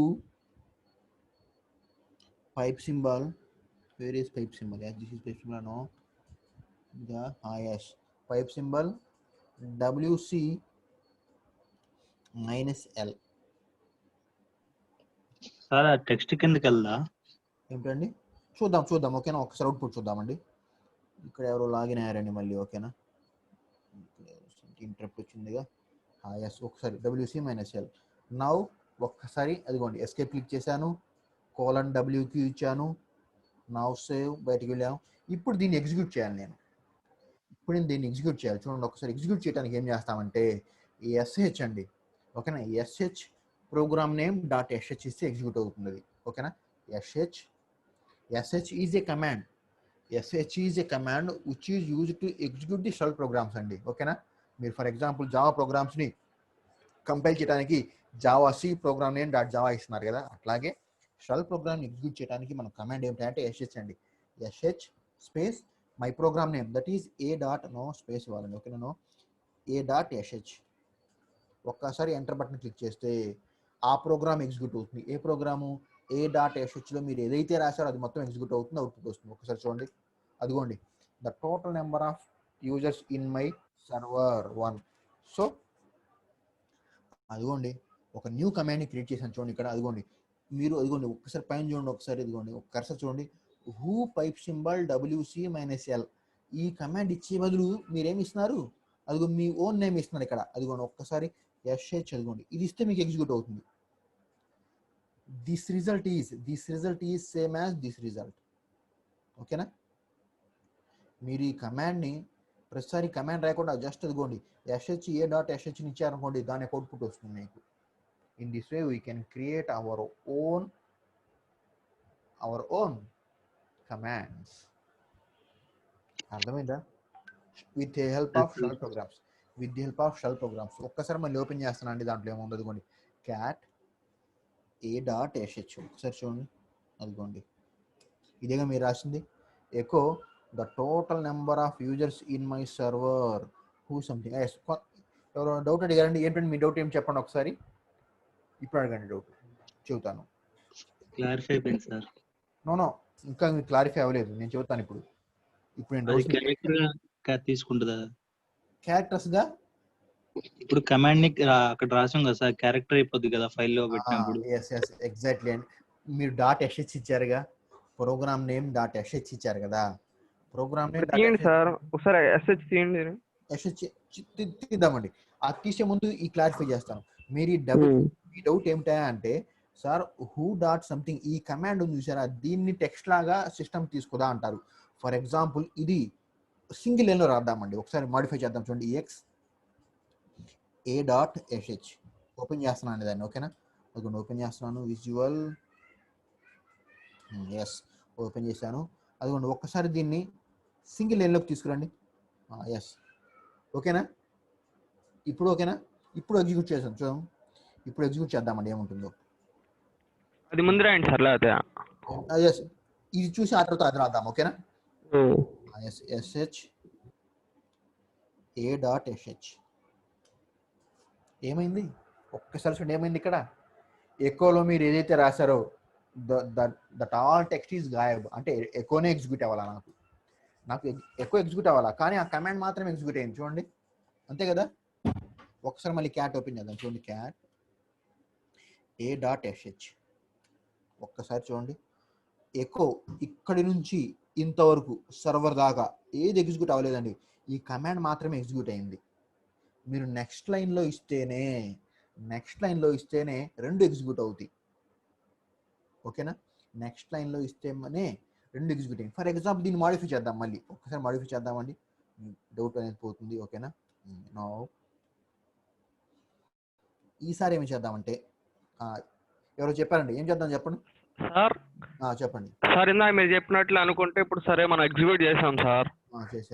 Speaker 1: pipe symbol, where is pipe symbol? Yes, this is pipe symbol. No, the yes, pipe symbol WC -L.
Speaker 3: Sir ఆ text కిందకి వెళ్దా?
Speaker 1: ఏంటండి, చూద్దాం ఓకేనా, ఒకసారి అవుట్పుట్ చూద్దామండి. ఇక్కడ ఎవరో లాగిన్ అయ్యారండి మళ్ళీ, ఓకేనా, ఇంటరప్ట్ వచ్చిందిగా. ఎస్ ఒకసారి WC -L. నౌ ఒక్కసారి అదిగోండి ఎస్కేప్ క్లిక్ చేశాను, :WQ ఇచ్చాను, నౌ సేవ్, బయటికి వెళ్ళాము. ఇప్పుడు దీన్ని ఎగ్జిక్యూట్ చేయాలి నేను. చూడండి, ఒకసారి ఎగ్జిక్యూట్ చేయడానికి ఏం చేస్తామంటే SH అండి, ఓకేనా, SH ప్రోగ్రామ్ నేమ్ .sh ఇస్తే ఎగ్జిక్యూట్ అవుతుంది, ఓకేనా. SH is a command which is used to execute the shell programs అండి, ఓకేనా. మీరు ఫర్ ఎగ్జాంపుల్ జావా ప్రోగ్రామ్స్ని కంపైల్ చేయడానికి Java C program name .java ఇస్తున్నారు కదా, అట్లాగే షెల్ ప్రోగ్రామ్ ఎగ్జిక్యూట్ చేయడానికి మన కమాండ్ ఏమిటంటే SH అండి. SH space my program name, that is no space ఇవ్వాలండి, ఓకేనా, .sh. ఒక్కసారి ఎంటర్ బటన్ క్లిక్ చేస్తే ఆ ప్రోగ్రామ్ ఎగ్జిక్యూట్ అవుతుంది. ఏ ప్రోగ్రాము, .shలో మీరు ఏదైతే రాశారో అది మొత్తం ఎగ్జిక్యూట్ అవుతుంది, అవుట్పుట్ వస్తుంది. ఒకసారి చూడండి, అదిగోండి the total number of users in my server 1. So అదిగోండి ఒక న్యూ కమాండ్ని క్రియేట్ చేశాను చూడండి ఇక్కడ. అదిగోండి మీరు అదిగోండి ఒక్కసారి పైన చూడండి, ఒకసారి ఇదిగోండి ఒక కర్సర్ చూడండి, who pipe symbol WC -L. ఈ కమాండ్ ఇచ్చే బదులు మీరేమి ఇస్తున్నారు, అదిగో మీ ఓన్ నేమ్ ఇస్తున్నారు ఇక్కడ. అదిగోండి ఒక్కసారి SH అదిగోండి ఇది ఇస్తే మీకు ఎగ్జిక్యూట్ అవుతుంది. This result is same as this result, ఓకేనా. మీరు ఈ కమాండ్ని ప్రతిసారి కమాండ్ రాయకుండా జస్ట్ అదిగోండి SH .sh ఇచ్చారనుకోండి, దాని అవుట్పుట్ వస్తుంది మీకు. In this way we can create our own commands. అర్థమైందా? with the help of shell programs. ఒక్కసారి మళ్ళీ ఓపెన్ చేస్తానండి, దాంట్లో ఏముంది అదిగోండి cat a.sh. ఒకసారి చూడండి, అదిగోండి ఇదేగా మీరు రాసింది, echo the total number of users in my server who something. ఎవరో డౌట్ అడిగారండి, ఏంటంటే మీ డౌట్ ఏం చెప్పండి ఒకసారి. ఇప్పుడు అడగండి డౌట్, చెబుతాను.
Speaker 3: క్లారిఫై అయిపోయింది సార్.
Speaker 1: నో ఇంకా క్లారిఫై అవ్వలేదు, నేను చెబుతాను ఇప్పుడు. నేను డౌట్
Speaker 3: తీసుకుంటుందా
Speaker 1: క్యారెక్టర్స్ గా,
Speaker 3: ఇప్పుడు కమాండ్ ని అక్కడ రాసాం కదా సార్, క్యారెక్టర్ అయిపోద్ది కదా ఫైల్లో పెట్టినప్పుడు.
Speaker 1: ఎగ్జాక్ట్లీ అండి. మీరు .sh ఇచ్చారుగా, ప్రోగ్రామ్ నేమ్ .sh ఇచ్చారు కదా, ప్రోగ్రామ్ నేమ్
Speaker 4: తీయండి సార్, ఒకసారి SH తీయండి.
Speaker 1: SH తీద్దామండి. ఆ తీసే ముందు ఈ క్లారిఫై చేస్తాను. మీరు ఈ డౌట్ ఏమిటా అంటే, సార్ హూ డాట్ సంథింగ్ ఈ కమాండ్ ఉంది చూసారా, దీన్ని టెక్స్ట్ లాగా సిస్టమ్ తీసుకుదా అంటారు. ఫర్ ఎగ్జాంపుల్ ఇది సింగిల్ లైన్లో రాద్దామండి, ఒకసారి మాడిఫై చేద్దాం చూడండి. a.sh ఓపెన్ చేస్తున్నాను దాన్ని, ఓకేనా. అదిగోండి ఓపెన్ చేస్తున్నాను, విజువల్ ఓపెన్ చేశాను. అదిగోండి ఒక్కసారి దీన్ని సింగిల్ లైన్లోకి తీసుకురండి. ఓకేనా, ఇప్పుడు ఓకేనా, ఇప్పుడు ఎగ్జిక్యూట్ చేసాం చూద్దాం. ఇప్పుడు ఎగ్జిక్యూట్ చేద్దామండి ఏముంటుందో.
Speaker 4: అది ముందు రాయండి సార్, లేదా
Speaker 1: ఇది చూసి ఆ తర్వాత అది రాద్దాం, ఓకేనా. SH a.sh ఏమైంది ఒక్కసారి చూడండి, ఏమైంది ఇక్కడ. ఎకోలో మీరు ఏదైతే రాశారో దట్ ఆల్ టెక్స్ట్ ఈజ్ గాయబ్ అంటే ఎకోనే ఎగ్జిక్యూట్ అవ్వాలా, నాకు ఎక్కువ ఎగ్జిక్యూట్ అవ్వాలా, కానీ ఆ కమాండ్ మాత్రం ఎగ్జిక్యూట్ అయింది చూడండి, అంతే కదా. ఒకసారి మళ్ళీ క్యాట్ ఓపెన్ చేద్దాం, చూడండి క్యాట్ a.sh ఒక్కసారి చూడండి, ఎకో ఇక్కడి నుంచి ఇంతవరకు సర్వర్ దాకా ఏది ఎగ్జిక్యూట్ అవ్వలేదండి, ఈ కమాండ్ మాత్రమే ఎగ్జిక్యూట్ అయింది. మీరు నెక్స్ట్ లైన్లో ఇస్తేనే రెండు ఎగ్జిక్యూట్ అవుతాయి, ఓకేనా. నెక్స్ట్ లైన్లో ఇస్తేనే రెండు ఎగ్జిక్యూట్ అయింది. ఫర్ ఎగ్జాంపుల్ దీన్ని మాడిఫై చేద్దాం, మళ్ళీ ఒక్కసారి మాడిఫై చేద్దామండి, డౌట్ అనేది పోతుంది, ఓకేనా. నో ఈసారి ఏమి చేద్దామంటే ఎవరో చెప్పారండి, ఏం చేద్దాం చెప్పండి
Speaker 4: సార్.
Speaker 1: చెప్పండి
Speaker 4: సార్ ఇందాక మీరు చెప్పినట్లు అనుకుంటే ఇప్పుడు సరే మనం ఎగ్జిక్యూట్ చేసాం సార్.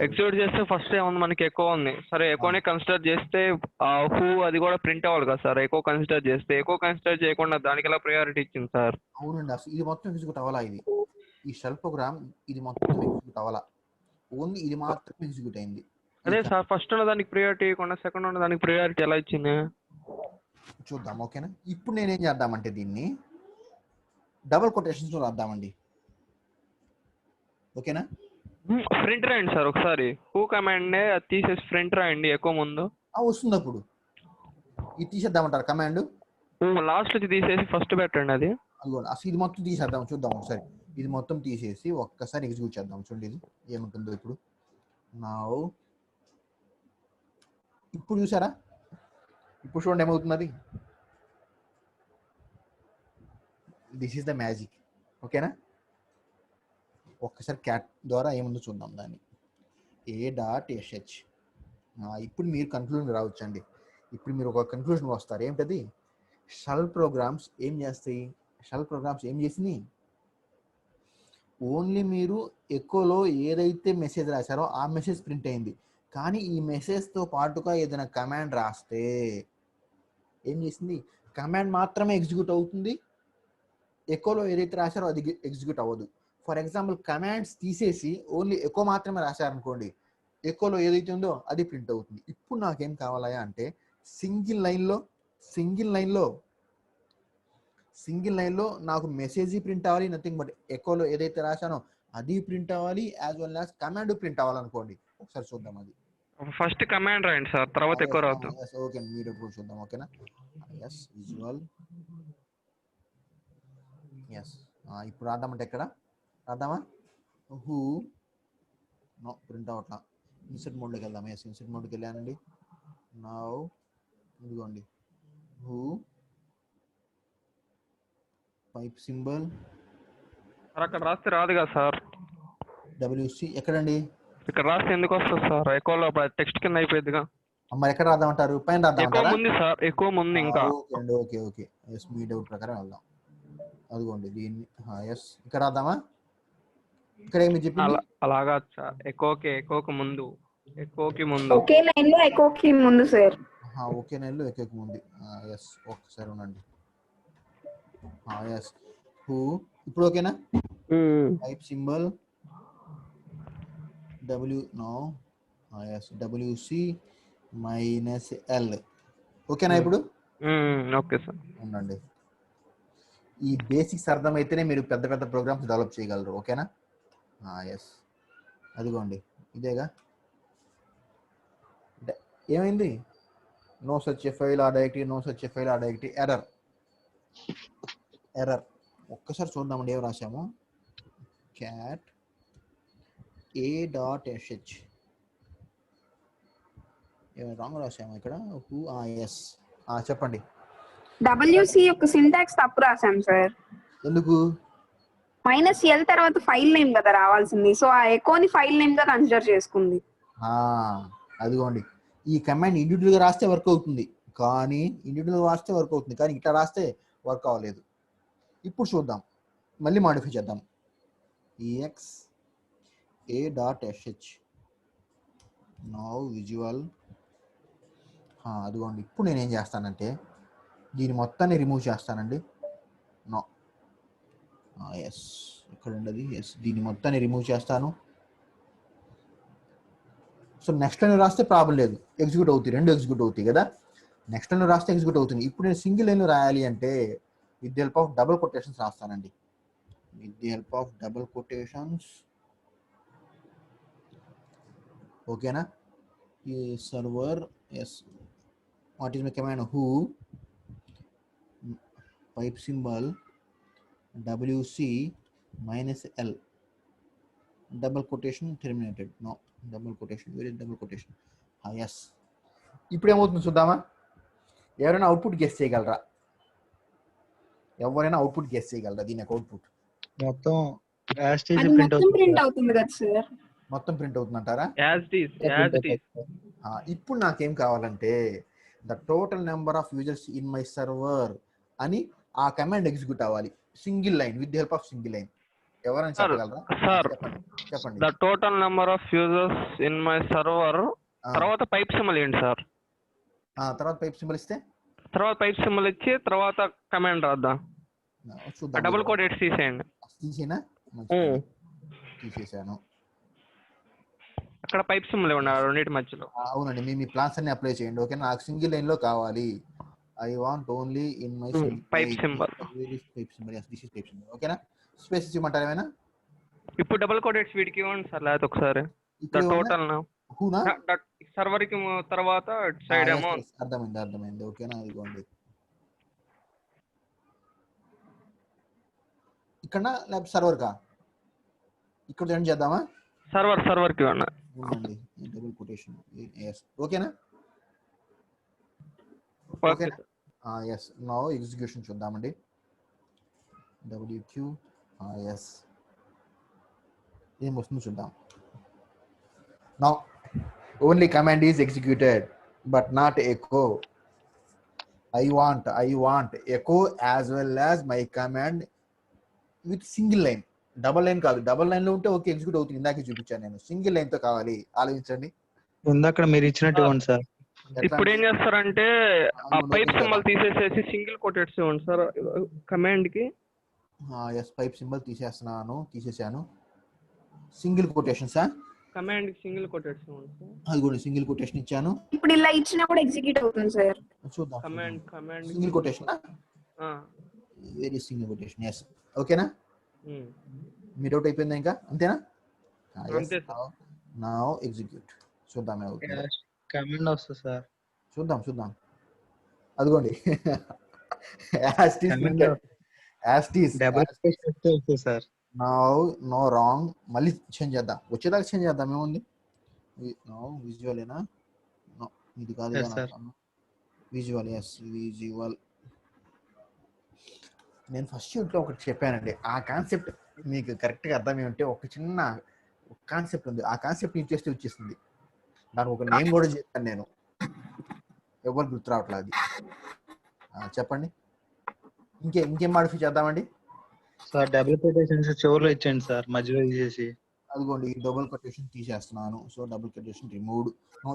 Speaker 4: ఎగ్జిక్యూట్ చేస్తే ఫస్ట్ ఏముంది మనకి ఎక్కువ ఉంది, సరే ఎక్కువనే కన్సిడర్ చేస్తే హూ అది కూడా ప్రింట్ అవ్వాలి కదా సార్. ఎక్కువ కన్సిడర్ చేస్తే, ఎక్కువ కన్సిడర్ చేయకుండా దానికి ఎలా ప్రయారిటీ ఇచ్చింది సార్?
Speaker 1: అవునండి, అసలు ఇది మొత్తం ఎగ్జిక్యూట్ అవ్వాలా, ఈ షెల్ ప్రోగ్రామ్ ఇది మొత్తం ఎగ్జిక్యూట్ అవ్వాలా, ఓన్లీ ఇది మాత్రం ఎగ్జిక్యూట్ అయింది.
Speaker 4: అదే సార్, ఫస్ట్ ఉన్న దానికి ప్రియారిటీ ఇవ్వకుండా సెకండ్ ఉన్న దానికి ప్రియారిటీ ఎలా ఇచ్చింది
Speaker 1: చూద్దాం, ఓకేనా. ఇప్పుడు నేనేం చేద్దామంటే దీన్ని డబుల్ కొటేషన్స్ లో రాద్దామండి, ఓకేనా.
Speaker 4: ఫ్రంట్ రాయండి సార్ ఒకసారి, హూ కమాండ్ తీసేసి ఫ్రంట్ రాయండి ఎక్కువ ముందు
Speaker 1: వస్తుంది. అప్పుడు ఇది తీసేద్దామంటారు కమాండ్,
Speaker 4: లాస్ట్ నుంచి తీసేసి ఫస్ట్ పెట్టండి అది.
Speaker 1: అసలు ఇది మొత్తం తీసేద్దాం, చూద్దాం ఒకసారి, ఇది మొత్తం తీసేసి ఒక్కసారి ఎగ్జిక్యూట్ చేద్దాం, చూడండి ఇది ఏముంటుందో. ఇప్పుడు చూసారా, ఇప్పుడు చూడండి ఏమవుతున్నది. దిస్ ఈస్ ద మ్యాజిక్, ఓకేనా. ఒక్కసారి క్యాట్ ద్వారా ఏముందో చూద్దాం దాన్ని, a.sh. ఇప్పుడు మీరు కన్క్లూజన్ రావచ్చండి, ఇప్పుడు మీరు ఒక కన్క్లూజన్ వస్తారు, ఏంటది, షెల్ ప్రోగ్రామ్స్ ఏం చేస్తాయి, చేసినాయి ఓన్లీ మీరు ఎకోలో ఏదైతే మెసేజ్ రాశారో ఆ మెసేజ్ ప్రింట్ అయింది, కానీ ఈ మెసేజ్తో పాటుగా ఏదైనా కమాండ్ రాస్తే ఏం చేసింది, కమాండ్ మాత్రమే ఎగ్జిక్యూట్ అవుతుంది, ఎకోలో ఏదైతే రాశారో అది ఎగ్జిక్యూట్ అవ్వదు. ఫర్ ఎగ్జాంపుల్ కమాండ్స్ తీసేసి ఓన్లీ ఎకో మాత్రమే రాశారనుకోండి, ఎకోలో ఏదైతే ఉందో అది ప్రింట్ అవుతుంది. ఇప్పుడు నాకేం కావాలా అంటే సింగిల్ లైన్లో నాకు మెసేజ్ ప్రింట్ అవ్వాలి, నథింగ్ బట్ ఎకోలో ఏదైతే రాశానో అది ప్రింట్ అవ్వాలి, as well as command print అవ్వాలనుకోండి. ఒకసారి చూద్దాం, అది
Speaker 4: ఫస్ట్ కమాండ్ రాయండి సార్, తర్వాత ఎక్కువ రావద్దు.
Speaker 1: ఓకే, మీరు ఇప్పుడు చూద్దాం, ఓకేనా. విజువల్ ఇప్పుడు రాద్దామంటే ఎక్కడ రాద్దామా, హూ నో ప్రింట్ అవట్లా, ఇన్సర్ట్ మోడ్లోకి వెళ్దాం. ఇన్సర్ట్ మోడ్కి వెళ్ళానండి, నౌ ఇదిగోండి హూ పైప్ సింబల్
Speaker 4: అక్కడ రాస్తే రాదు కదా సార్,
Speaker 1: WC ఎక్కడండి,
Speaker 4: ఇక్కడ రాస్తే ఎందుకు వస్తుంది సార్, ఎకోలో టెక్స్ట్ కింద అయిపోయిందిగా.
Speaker 1: మరి ఎక్కడ రాద్దామంటారు, పైన రాద్దామంటారా?
Speaker 4: ముందు సార్, ఎక్కువ ముందు ఇంకా.
Speaker 1: ఓకే మీ డౌట్ ప్రకారం వెళ్దాం. అదిగోండి దీన్ని ఇక్కడ రాద్దామా, ఇక్కడ ఏమి చెప్పింది,
Speaker 4: అలాగా సార్, ఎకోకి ముందు
Speaker 2: ఒకే లైన్ లో ఎకోకి ముందు సార్,
Speaker 1: ఓకే లైన్లో ఎకోకి ముందు. ఒక్కసారి ఉండండి. హూ ఇప్పుడు ఓకేనా, టైప్ సింబల్ WC -L ఓకేనా. ఇప్పుడు
Speaker 4: ఓకే సార్,
Speaker 1: ఉండండి. ఈ బేసిక్స్ అర్థమైతేనే మీరు పెద్ద పెద్ద ప్రోగ్రామ్స్ డెవలప్ చేయగలరు, ఓకేనా. అదిగోండి ఇదేగా, ఏమైంది, no such a file or directory, error. ఒక్కసారి చూద్దామండి ఏం రాసాము, క్యాట్ a.sh రాంగ్ రాసాము ఇక్కడ, చెప్పండి.
Speaker 2: WC యొక్క సింటాక్స్ తప్పు రాసాం సార్.
Speaker 1: ఎందుకు,
Speaker 2: -L తర్వాత ఫైల్ నేమ్ కదా రావాల్సింది, సో ఆ ఎకోని ఫైల్ నేమ్ గా కన్సిడర్ చేసుకుంది.
Speaker 1: అదిగోండి, ఈ కమాండ్ ఇండివిజువల్ గా రాస్తే వర్క్ అవుతుంది, కానీ ఇట్లా రాస్తే వర్క్ అవ్వలేదు. ఇప్పుడు చూద్దాం, మళ్ళీ మాడిఫై చేద్దాం, a.sh నౌ విజువల్. అదిగోండి, ఇప్పుడు నేనేం చేస్తానంటే దీని మొత్తాన్ని రిమూవ్ చేస్తానండి. నో ఇక్కడ ఉండదు, దీన్ని మొత్తాన్ని రిమూవ్ చేస్తాను. సో నెక్స్ట్ లైన్ రాస్తే ప్రాబ్లం లేదు, ఎగ్జిక్యూట్ అవుతాయి, రెండు ఎగ్జిక్యూట్ అవుతాయి కదా. నెక్స్ట్ లైన్ రాస్తే ఎగ్జిక్యూట్ అవుతుంది. ఇప్పుడు నేను సింగిల్ లైన్ రాయాలి అంటే with the help of double quotations రాస్తానండి. with the help of double quotations. Okay na? Server, yes. What is my command? Who pipe symbol wc minus l double quotation terminated. No, double quotation. Where is double quotation? Yes. ఇప్పుడు ఏమవుతుంది చూద్దామా? ఎవరైనా output guess చేయగలరా? ఎవరైనా output guess చేయగలరా దీని యొక్క output?
Speaker 3: మొత్తం యాజ్ టీజ్
Speaker 2: అది
Speaker 3: ప్రింట్
Speaker 2: మొత్తం
Speaker 3: అవుతుంది
Speaker 2: ప్రింట్ అవుతుంది కదా సార్.
Speaker 1: మొత్తం ప్రింట్ అవుతుందంటారా?
Speaker 4: As it is.
Speaker 1: ఇప్పుడు నాకేం కావాలంటే the total number of users in my server అని ఆ కమాండ్ ఎగ్జిక్యూట్ అవ్వాలి. Single line with the help of single line. ఎవరైనా చెప్పగలరా?
Speaker 4: సార్
Speaker 1: చెప్పండి.
Speaker 4: The total number of users in my server తర్వాత పైప్ సింబల్ ఏంటి సార్?
Speaker 1: తర్వాత పైప్ సింబల్ ఇస్తే
Speaker 4: తర్వాత పైప్ సింబల్ ఇచ్చి తర్వాత కమాండ్ రాద్దాం. డబుల్ కోట్ ఎట్స్ తీసేయండి.
Speaker 1: తీసేనా? తీసేసాను.
Speaker 4: అక్కడ పైప్ సింబల్ ఇవ్వండి రెండింటి మధ్యలో.
Speaker 1: అవునండి, మీ ప్లాన్స్ అన్ని అప్లై చేయండి. ఓకే, నాకు సింగిల్ లైన్ లో కావాలి. I want only in my
Speaker 4: pipe symbol.
Speaker 1: Pipe symbol. yes, this is pipe symbol. ఓకేనా? స్పేసెస్ ఇవ్వమంటారా ఏమైనా?
Speaker 4: ఇప్పుడు డబుల్ కోట్ ఎట్స్ వీడికి ఇవ్వండి సార్. లేకపోతే ఒకసారి ద టోటల్
Speaker 1: హూనా
Speaker 4: సర్వర్ కి తర్వాత సైడ్ ఏమో.
Speaker 1: అర్థమైంది. ఓకేనా? ఇదిగోండి ఇక్కడ లేకపోతే సర్వర్ కా ఇక్కడ జాయిన్ చేద్దామా?
Speaker 4: సర్వర్ కి ఇవ్వండి.
Speaker 1: Double quotation. ఓకేనా?
Speaker 4: Okay
Speaker 1: yes. నౌ ఎగ్జిక్యూషన్ చూద్దామండి. wq yes ఏం వస్తుందో చూద్దాం. Now only command is executed but not echo. I want echo as well as my command with single line. Double line కాదు. Double line లో ఉంటే okay execute అవుతుంది. ఇందాకే చూపించాను నేను. సింగిల్ లైన్ తో కావాలి. ఆలోచించండి.
Speaker 3: ఇందాక మీరు ఇచ్చినట్టు ఇవ్వండి సార్.
Speaker 4: ఇప్పుడు ఏం చేస్తారంటే ఆ పైప్ సింబల్ తీసేసేసి సింగిల్ కోటెడ్స్ ఇవ్వండి సార్ కమాండ్ కి.
Speaker 1: ఎస్, పైప్ సింబల్ తీసేసాను. సింగిల్ కొటేషన్స్
Speaker 4: కమాండ్ కి సింగిల్ కోటెడ్స్ ఇవ్వండి సార్.
Speaker 1: అది కూడా సింగిల్ కొటేషన్ ఇచ్చాను.
Speaker 2: ఇప్పుడు ఇలా ఇచ్చినా కూడా ఎగ్జిక్యూట్ అవుతుంది సార్.
Speaker 1: చూద్దాం.
Speaker 4: Command
Speaker 1: single quotation. Very single quotation. Yes. ఓకేనా? మీ డౌట్ అయిపోయిందా ఇంకా? అంతేనా? Now execute. చూద్దాం
Speaker 3: కమాండ్ వస్తుంది సార్.
Speaker 1: చూద్దాం. అదిగోండి.
Speaker 3: Sir
Speaker 1: no wrong. మళ్ళీ చేంజ్ చేద్దాం. వచ్చేదాకా చేంజ్ చేద్దాం. ఏముంది? విజువలేనా? ఇది కాదు. విజువల్. Yes, visual. నేను ఫస్ట్ యూనిట్లో ఒకటి చెప్పానండి. ఆ కాన్సెప్ట్ మీకు కరెక్ట్గా అర్థమేమంటే ఒక చిన్న కాన్సెప్ట్ ఉంది. ఆ కాన్సెప్ట్ యూజ్ చేస్తే వచ్చేస్తుంది. దానికి ఒక నేమ్ కూడా చెప్పాను నేను. ఎవరు గుర్తు రావట్లేదు. అది చెప్పండి. ఇంకేం మాడిఫై చేద్దామండి?
Speaker 3: సార్ డబుల్ కొటేషన్స్ చివర్లో ఇచ్చేయండి సార్, మధ్యలో తీసేసి.
Speaker 1: అదిగోండి ఈ డబుల్ కొటేషన్ తీసేస్తున్నాను. So double quotation removed.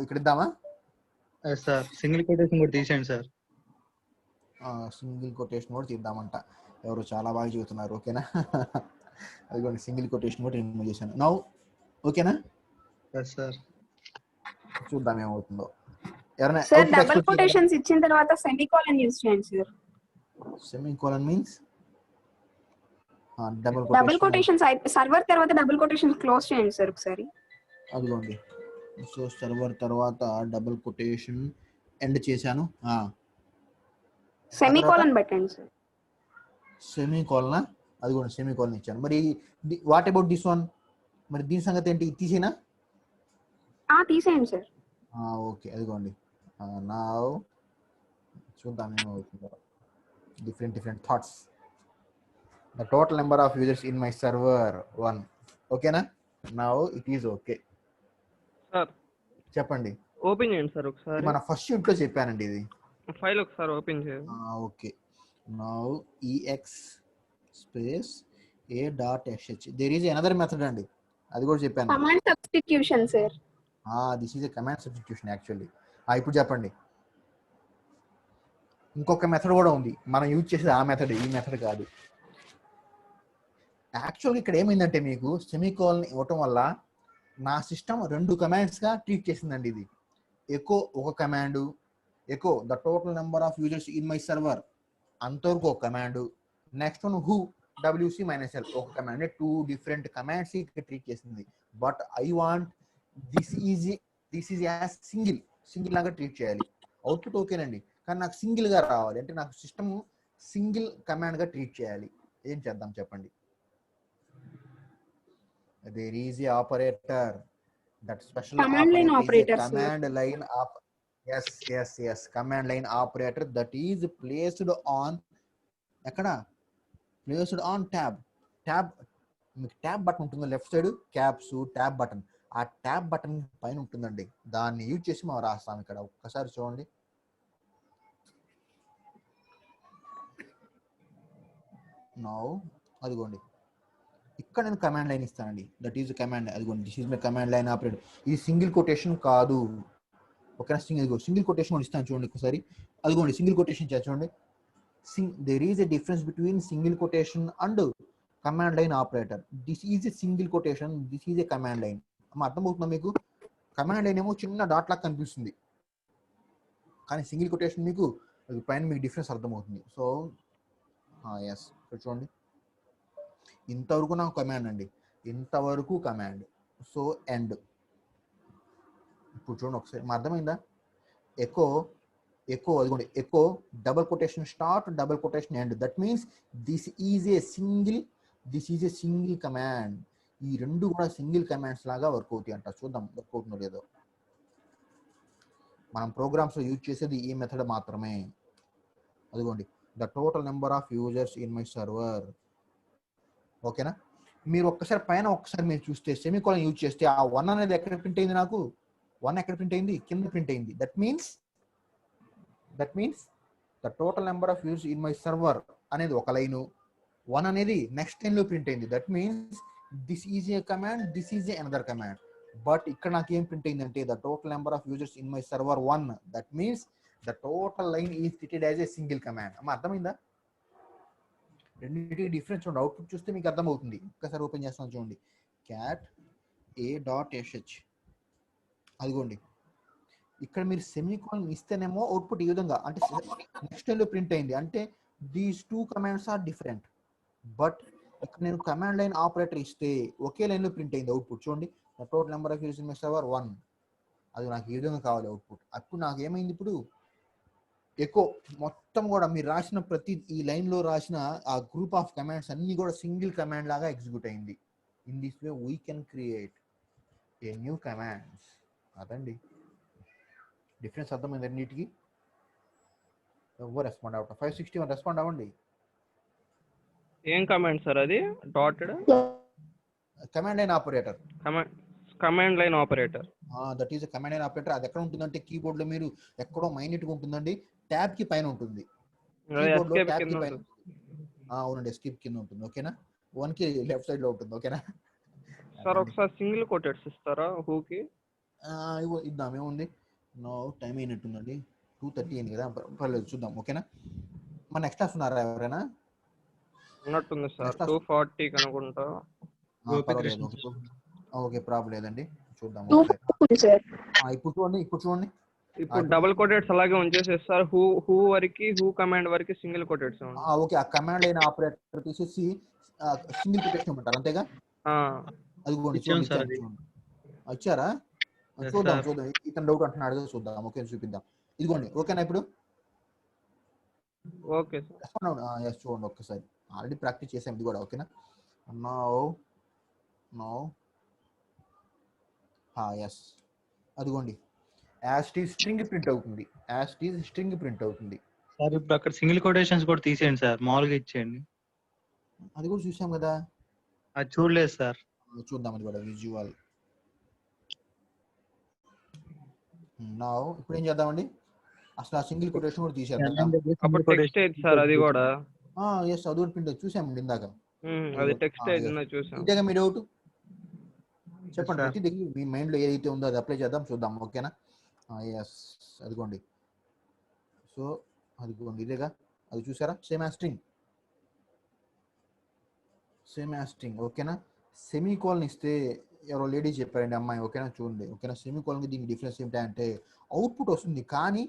Speaker 1: ఇక్కడ ఇద్దామా?
Speaker 3: సార్ సింగిల్ కొటేషన్ కూడా తీసేయండి సార్.
Speaker 1: సింగిల్ కొటేషన్ కూడా తీద్దామంట. ఎవరు చాలా బాగా చెబుతున్నారు. ఓకేనా? అదిగోండి సింగిల్ కొటేషన్ కూడా రిమూవ్ చేశాను. నౌ ఓకేనా?
Speaker 3: సార్
Speaker 1: చూద్దాం ఏమవుతుందో. ఎవరైనా
Speaker 2: సార్ డబుల్ కొటేషన్స్ ఇచ్చిన తర్వాత సెమీకోలన్ యూస్ చేయండి sir.
Speaker 1: Semicolon means
Speaker 2: double quotations server తర్వాత డబుల్ కొటేషన్స్ క్లోజ్ చేయండి సార్ ఒకసారి.
Speaker 1: అదిగోండి. సో సర్వర్ తర్వాత డబుల్ కొటేషన్ ఎండ్ చేశాను.
Speaker 2: సెమీకోలన్ పెట్టండి సార్.
Speaker 1: సెమీకోలనా? అదిగోండి సెమీకోలన్ ఇచ్చాను. మరి వాట్ అబౌట్ దిస్ వన్? మరి దీని సంగతి ఏంటి? తీసేనా?
Speaker 2: తీసేయండి సార్.
Speaker 1: ఓకే. అదిగోండి. నా చూద్దాం ఏమవుతుందో. Different thoughts. The total number of users in my server 1. ఓకేనా? Now it is okay.
Speaker 4: Sir
Speaker 1: చెప్పండి.
Speaker 4: ఓపెన్ చేయండి సార్ ఒకసారి.
Speaker 1: మన ఫస్ట్ యూనిట్ లో చెప్పానండి ఇది.
Speaker 4: ఫైల్ ఒకసారి ఓపెన్ చేయండి.
Speaker 1: Okay. Now ex space a.sh. There is another method అండి. అది కూడా చెప్పాను.
Speaker 2: Command substitution sir.
Speaker 1: This is a command substitution actually. ఇప్పుడు చెప్పండి. ఇంకొక మెథడ్ కూడా ఉంది. మనం యూజ్ చేసేది ఆ మెథడ్, ఈ మెథడ్ కాదు. యాక్చువల్గా ఇక్కడ ఏమైందంటే మీకు సెమీకోలన్ ఇవ్వటం వల్ల నా సిస్టమ్ 2 కమాండ్స్గా ట్రీట్ చేసిందండి. ఇది ఎకో ఒక command, echo the total number of users in my server అంతవరకు ఒక command, next one who WC - L ఒక కమాండ్ అంటే 2 డిఫరెంట్ కమాండ్స్ ట్రీట్ చేసింది. But I want this is as single లాగా ట్రీట్ చేయాలి. అవుట్పుట్ ఓకేనండి, కానీ నాకు సింగిల్ గా రావాలి అంటే నాకు సిస్టమ్ సింగిల్ కమాండ్ గా ట్రీట్ చేయాలి. ఏం చేద్దాం చెప్పండి? There is a operator, that special
Speaker 2: Command line operator, sir.
Speaker 1: Command line command line operator that is placed on ఎక్కడ? Placed on tab. మీకు ట్యాబ్ బటన్ ఉంటుంది left side, caps tab button. ఆ tab button పైన ఉంటుందండి, దాన్ని use చేసి మనం రాస్తాం. ఇక్కడ ఒక్కసారి చూడండి. నౌ అదిగోండి, ఇక్కడ నేను కమాండ్ లైన్ ఇస్తానండి. That is command. అదిగోండి, this is my command line operator. ఇది సింగిల్ కొటేషన్ కాదు, ఓకేనా? సింగిల్ కొటేషన్ కూడా ఇస్తాను చూడండి ఒకసారి. అదిగోండి, సింగిల్ కొటేషన్ చూడండి. There is a difference between single quotation and command line operator. This is a single quotation, this is a command line. అర్థమవుతుందా మీకు? కమాండ్ లైన్ ఏమో చిన్న డాట్ లాగా కనిపిస్తుంది, కానీ సింగిల్ కొటేషన్ మీకు పైన మీకు డిఫరెన్స్ అర్థమవుతుంది. సో ఎస్, ఇక్కడ చూడండి, ఇంతవరకు నాకు కమాండ్ అండి, ఇంతవరకు కమాండ్. So end. ఇప్పుడు చూడండి ఒకసారి, అర్థమైందా? ఎకో అదిగోండి, echo double quotation start, double quotation end. That means this is a single command. ఈ రెండు కూడా సింగిల్ కమాండ్స్ లాగా వర్క్ అవుతాయి అంట. చూద్దాం వర్క్ అవుతుందో లేదో. మనం ప్రోగ్రామ్స్ లో యూజ్ చేసేది ఈ మెథడ్ మాత్రమే. అదిగోండి, the total number of users in my server. ఓకేనా? మీరు ఒక్కసారి పైన ఒక్కసారి మీరు చూస్తే సెమీకోలన్ యూజ్ చేస్తే ఆ 1 అనేది ఎక్కడ ప్రింట్ అయింది? నాకు 1 ఎక్కడ ప్రింట్ అయింది? కింద ప్రింట్ అయింది. That means the total number of users in my server అనేది ఒక లైను, 1 అనేది నెక్స్ట్ లైన్ లో ప్రింట్ అయింది. That means this is a command, this is A another command. But ఇక్కడ నాకు ఏం ప్రింట్ అయిందంటే the total number of users in my server 1. That means the total line is treated as a single command. అర్థమైందా? రెండింటికి difference చూడండి. Output చూస్తే మీకు అర్థమవుతుంది. ఒక్కసారి ఓపెన్ చేస్తాను చూడండి. Cat a.sh. అదిగోండి, ఇక్కడ మీరు సెమీకోలన్ ఇస్తేనేమో అవుట్పుట్ ఈ విధంగా, అంటే నెక్స్ట్ లైన్ లో ప్రింట్ అయింది. అంటే these 2 commands are different. But ఇక్కడ నేను కమాండ్ లైన్ ఆపరేటర్ ఇస్తే ఒకే లైన్ లో ప్రింట్ అయింది అవుట్పుట్. చూడండి, the total number of users in my server 1. అది నాకు ఈ విధంగా కావాలి అవుట్పుట్. అప్పుడు నాకు ఏమైంది? ఇప్పుడు ఎకో మొత్తం కూడా మీరు రాసిన ప్రతి ఈ లైన్ లో రాసిన ఆ గ్రూప్ ఆఫ్ కమాండ్స్ అన్ని కూడా సింగిల్ కమాండ్ లాగా ఎగ్జిక్యూట్ అయింది. In this way we can create a new commands. అదండి డిఫరెన్స్. అర్థమైంది రెండింటికి? ఎవరు రెస్పాండ్ అవ్వటం? 561 రెస్పాండ్ అవ్వండి.
Speaker 4: ఏం కమాండ్ సార్ అది? Dotted
Speaker 1: command line operator.
Speaker 4: Command line operator.
Speaker 1: That is command line operator. అది ఎక్కడ ఉంటుందంటే కీబోర్డ్ లో మీరు ఎక్కడో మైన్యూట్ గా ఉంటుందండి, ట్యాబ్ కి పైన ఉంటుంది. కీబోర్డ్ లో ట్యాబ్ కి పైన. అవునండి, ఎస్కేప్ కింద ఉంటుంది. ఓకేనా? 1 కి లెఫ్ట్ సైడ్ లో ఉంటుంది. ఓకేనా
Speaker 4: సార్? ఒకసారి సింగిల్ కోటెడ్స్ ఇస్తారా హూకి?
Speaker 1: ఇద్దాం, ఏముంది. నో టైం అయినట్టుందండి, 2:30 అయింది కదా. పర్లేదు, చూద్దాం. ఓకేనా? మన నెక్స్ట్ క్లాస్ ఉన్నారా ఎవరైనా?
Speaker 4: ఉన్నట్టుంది సార్, 2:40 అనుకుంటా.
Speaker 1: ఓకే, ప్రాబ్లం లేదండి, చూద్దాం. ఇప్పుడు చూడండి.
Speaker 4: ఇప్పుడు డబుల్ కోటెడ్స్ అలాగే ఉంచేసేస్తారు. హూ వరకు, హూ కమాండ్ వరకు సింగిల్ కోటెడ్స్.
Speaker 1: ఓకే, ఆ కమాండ్ లైన్ ఆపరేటర్ తీసేసి సింగిల్ కొటేషన్ ఇవ్వమంటారు అంతేగా? అదిగోండి చూడండి, వచ్చారా? చూద్దాం. ఇతను డౌట్ అంటున్నాడు, చూద్దాం. ఓకే, చూపిద్దాం. ఇదిగోండి, ఓకేనా? ఇప్పుడు
Speaker 4: ఓకే సార్,
Speaker 1: చూడండి ఒక్కసారి. ఆల్రెడీ ప్రాక్టీస్ చేసాం ఇది కూడా. ఓకేనా? ఎస్, అదిగోండి, స్ట్రింగ్ ప్రింట్ అవుతుంది.
Speaker 3: సార్ ఇప్పుడు అక్కడ సింగిల్ కొటేషన్స్ కూడా తీసేయండి సార్, మామూలుగా ఇచ్చేయండి.
Speaker 1: అది కూడా చూసాం కదా.
Speaker 3: అది చూడలేదు సార్.
Speaker 1: చూద్దాం, అది కూడా విజువల్. ఇప్పుడు ఏం చేద్దామండి? అసలు ఆ సింగిల్ కొటేషన్ కూడా తీసేద్దాం.
Speaker 4: సార్ అది కూడా
Speaker 1: ఎస్, అది కూడా ప్రింట్ చూసామండి ఇందాక.
Speaker 4: అది టెక్స్ట్ చూసాం.
Speaker 1: ఇదేగా మీ డౌట్? చెప్పండి, మీ మైండ్ లో ఏదైతే ఉందో అది అప్లై చేద్దాం, చూద్దాం. ఓకేనా? ఎస్, అదిగోండి. సో అదిగోండి, ఇదేగా. అది చూసారా? Same as string. ఓకేనా? సెమీకోలన్ ఇస్తే ఎవరో లేడీ చెప్పారండి, అమ్మాయి. ఓకేనా? చూడండి. ఓకేనా? సెమీకోలన్ దీనికి డిఫరెన్స్ ఏంటంటే అవుట్పుట్ వస్తుంది, కానీ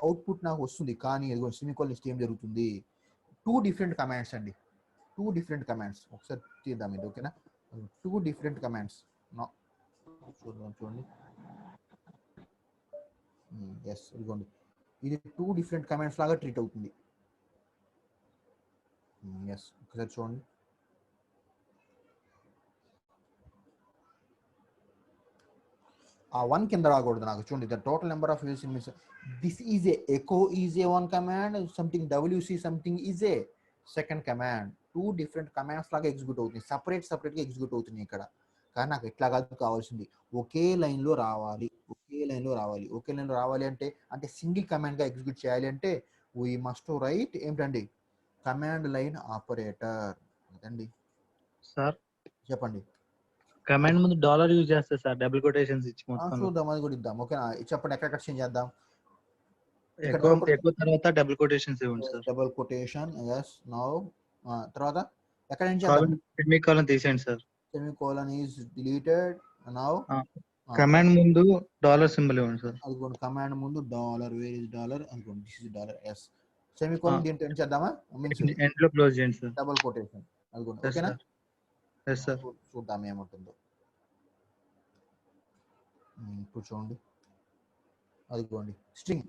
Speaker 1: అవుట్పుట్ నాకు వస్తుంది, కానీ ఇదిగో సెమీకోలన్ ఇస్తే ఏం జరుగుతుంది? 2 డిఫరెంట్ కమాండ్స్ అండి. టూ డిఫరెంట్ కమాండ్స్ ఒకసారి తీద్దాం ఇది ఓకేనా టూ డిఫరెంట్ కమాండ్స్ చూడండి ఎస్ ఇదిగోండి ఇది టూ డిఫరెంట్ కమాండ్స్ లాగా ట్రీట్ అవుతుంది ఎస్ ఒకసారి చూడండి ఆ వన్ కింద రాకూడదు నాకు చూడండి the total number of users in this is a echo is a one command something WC something is a second command two different commands లాగా ఎగ్జిక్యూట్ అవుతుంది సపరేట్గా ఎగ్జిక్యూట్ అవుతుంది ఇక్కడ కానీ నాకు ఎట్లా కాదు కావాల్సింది ఒకే లైన్లో రావాలి అంటే సింగిల్ కమాండ్గా ఎగ్జిక్యూట్ చేయాలి అంటే వీ మస్ట్ రైట్ ఏంటండి కమాండ్ లైన్ ఆపరేటర్ అదండి
Speaker 3: సార్
Speaker 1: చెప్పండి
Speaker 3: కమాండ్ ముందు డాలర్ యూజ్ చేస్తారు సార్ డబుల్ కొటేషన్స్ ఇచ్చి మొత్తం
Speaker 1: చూద్దాం అది కూడా ఇద్దాం ఓకేనా చెప్పండి ఎక్కడ చేంజ్ చేద్దాం
Speaker 3: ఎక్కువ తర్వాత డబుల్ కొటేషన్స్ ఇవ్వండి sir
Speaker 1: double quotation yes now తర్వాత ఎక్కడ నుంచి
Speaker 3: సెమీకోలన్ తీసేయండి sir
Speaker 1: semicolon is deleted now
Speaker 3: command ముందు డాలర్ సింబల్ ఇవ్వండి సార్
Speaker 1: అదిగోండి కమాండ్ ముందు డాలర్ వేర్ ఇస్ డాలర్ అనుకోండి this is dollar yes semicolon దీంట్లో ఏం చేద్దామా మీన్స్
Speaker 3: ఎండ్ లో క్లోజ్ చేయండి సార్
Speaker 1: డబుల్ కొటేషన్ అదిగోండి ఓకేనా
Speaker 3: yes sir
Speaker 1: చూద్దాం ఏముంటుందో ఇప్పుడు చూడండి అదిగోండి string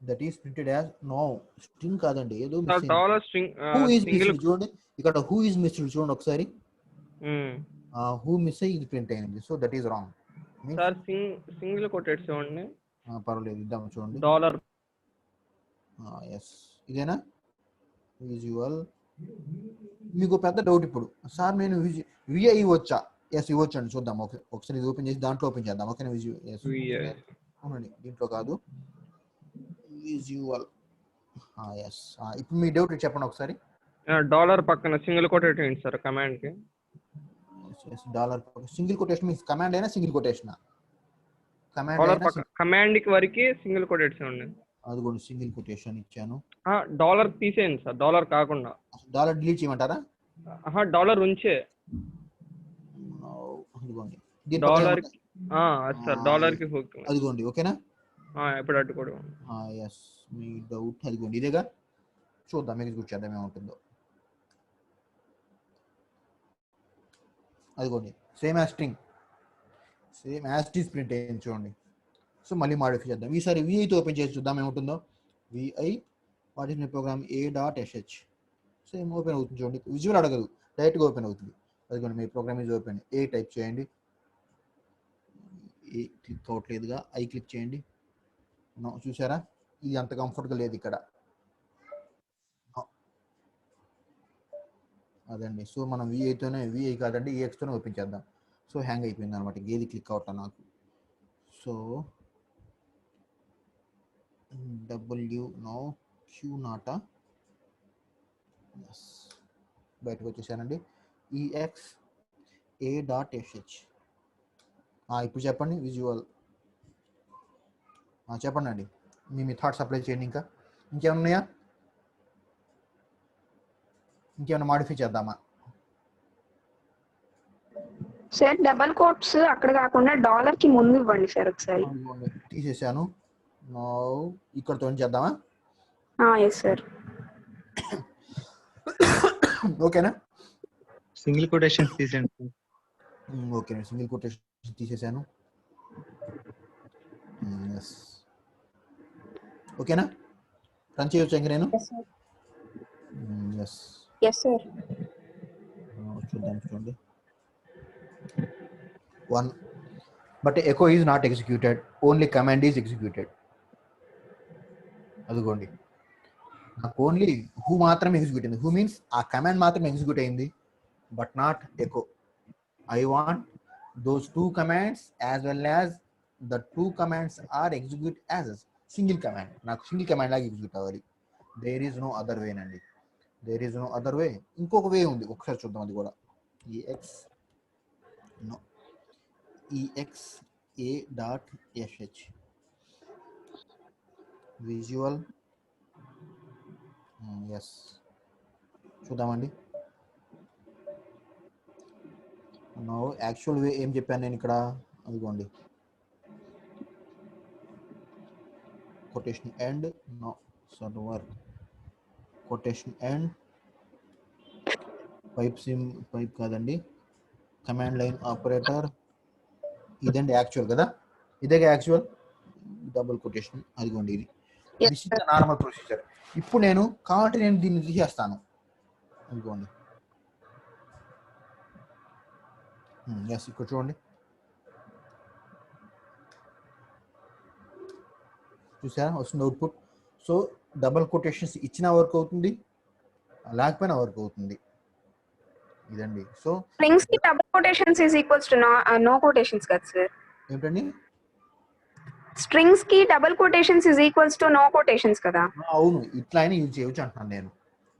Speaker 1: that is printed as no string కాదండి ఏదో missing
Speaker 4: dollar string
Speaker 1: who is missing చూడండి ఇక్కడ who is missing చూడండి ఒకసారి who miss ఇది ప్రింట్ అయింది so that is wrong
Speaker 4: sir single quote చూడండి
Speaker 1: పర్వాలేదు ఇద్దాం చూడండి
Speaker 4: డాలర్
Speaker 1: ఎస్ ఇదేనా విజువల్ మీకు పెద్ద డౌట్ ఇప్పుడు సార్ నేను విఐ ఇవ్వచ్చా ఎస్ ఇవ్వచ్చు అండి చూద్దాం ఓకే ఒకసారి ఇది ఓపెన్ చేసి దాంట్లో ఓపెన్ చేద్దాం ఓకేనా అవునండి దీంట్లో కాదు విజువల్ ఎస్ ఇప్పుడు మీ డౌట్ చెప్పండి ఒకసారి
Speaker 4: డాలర్ పక్కన సింగిల్ కొటేట్ ఏంటి సార్ కమాండ్ కి
Speaker 1: dollar single quotation means command అయినా సింగిల్ కొటేషన్
Speaker 4: కమాండ్ కి వరకు సింగిల్ కొటేట్స్ ఉన్నాయి
Speaker 1: అదిగోండి సింగిల్ కొటేషన్ ఇచ్చాను
Speaker 4: డాలర్ తీసేయండి సార్ డాలర్ కాకుండా
Speaker 1: డాలర్ డిలీట్ చేయమంటారా
Speaker 4: డాలర్ ఉంచే
Speaker 1: అదిగోండి
Speaker 4: డాలర్ సార్ డాలర్ కి హుక్
Speaker 1: అదిగోండి ఓకేనా
Speaker 4: ఇప్పుడు అటు కూడా
Speaker 1: ఎస్ మీ డౌట్ అదిగోండి ఇదేగా చూద్దాం ఎగ్జిక్యూట్ చేద్దాం ఏముంటుందో అదిగోండి same as string same as it is print అయ్యింది చూడండి సో మళ్ళీ మాడిఫై చేద్దాం ఈసారి విఐతో ఓపెన్ చేసి చూద్దాం ఏముంటుందో vi what is my program a.sh సేమ్ ఓపెన్ అవుతుంది చూడండి విజువల్ అడగదు డైరెక్ట్గా ఓపెన్ అవుతుంది అదిగోండి మీ program is open A type చేయండి ఏ క్లిక్ అవ్వట్లేదుగా ఐ క్లిక్ చేయండి చూసారా ఇది అంత కంఫర్ట్గా లేదు ఇక్కడ అదండి సో మనం విఐ కాదండి ఈఎక్స్తోనే ఓపెన్ చేద్దాం సో హ్యాంగ్ అయిపోయింది అనమాట ఏది క్లిక్ అవటం నాకు సో డబ్ల్యూ నో క్యూ నాట బయటకు వచ్చేసానండి ఈఎక్స్ a.sh ఇప్పుడు చెప్పండి విజువల్ చెప్పండి అండి మీ థాట్స్ అప్లై చేయండి ఇంకేమైనా ఉన్నాయా ఇంకేమైనా మాడిఫై చేద్దామా
Speaker 2: సార్ డబల్ కోట్స్ అక్కడ కాకుండా డాలర్ కి ముందు ఇవ్వండి సార్ ఒకసారి
Speaker 1: తీసేసాను ఇక్కడతో చేద్దామా
Speaker 2: ఎస్ సార్
Speaker 1: ఓకేనా
Speaker 3: సింగిల్ కొటేషన్ తీసేయండి
Speaker 1: ఓకే సింగిల్ కొటేషన్ తీసేసాను ఎస్ ఓకేనా రన్ చేయొచ్చు ఇంక నేను ఎస్
Speaker 2: సార్
Speaker 1: చూద్దాం చూడండి 1 but echo is not executed, only command is executed. అదిగోండి నాకు ఓన్లీ హూ మాత్రమే ఎగ్జిక్యూట్ అయింది హూ మీన్స్ ఆ కమాండ్ మాత్రమే ఎగ్జిక్యూట్ అయింది but not echo I want those two commands as well as the two commands are execute as single command నాకు single command లాగా execute అవ్వాలి there is no other way నండి there is no other way ఇంకొక way ఉంది ఒకసారి చూద్దాం అది కూడా exa.sh విజువల్ ఎస్ చూద్దామండి నో యాక్చువల్ వే ఏం చెప్పాను నేను ఇక్కడ అదిగోండి quotation end no server quotation end pipe కాదండి, కమాండ్ లైన్ ఆపరేటర్ ఇదండి యాక్చువల్ కదా, ఇదే యాక్చువల్ డబుల్ కొటేషన్ అదిగోండి ఇది.
Speaker 2: Yes,
Speaker 1: this is the normal procedure. ఇప్పుడు నేను కాబట్టి నేను దీన్ని తీసేస్తాను అదిగోండి. ఎస్ ఇక్కడ చూడండి, చూసారా వస్తుంది అవుట్పుట్. సో డబుల్ కొటేషన్స్ ఇచ్చిన వర్క్ అవుతుంది, లేకపోయినా వర్క్ అవుతుంది ఇదండి. సో
Speaker 2: స్ట్రింగ్స్ కి double quotations is equals to know quotations కదా సార్?
Speaker 1: ఏంటండి,
Speaker 2: స్ట్రింగ్స్ కి double quotations is equals to know quotations కదా?
Speaker 1: అవును ఇట్లా అయినా యూజ్ చేయవచ్చు అంటున్నాను నేను.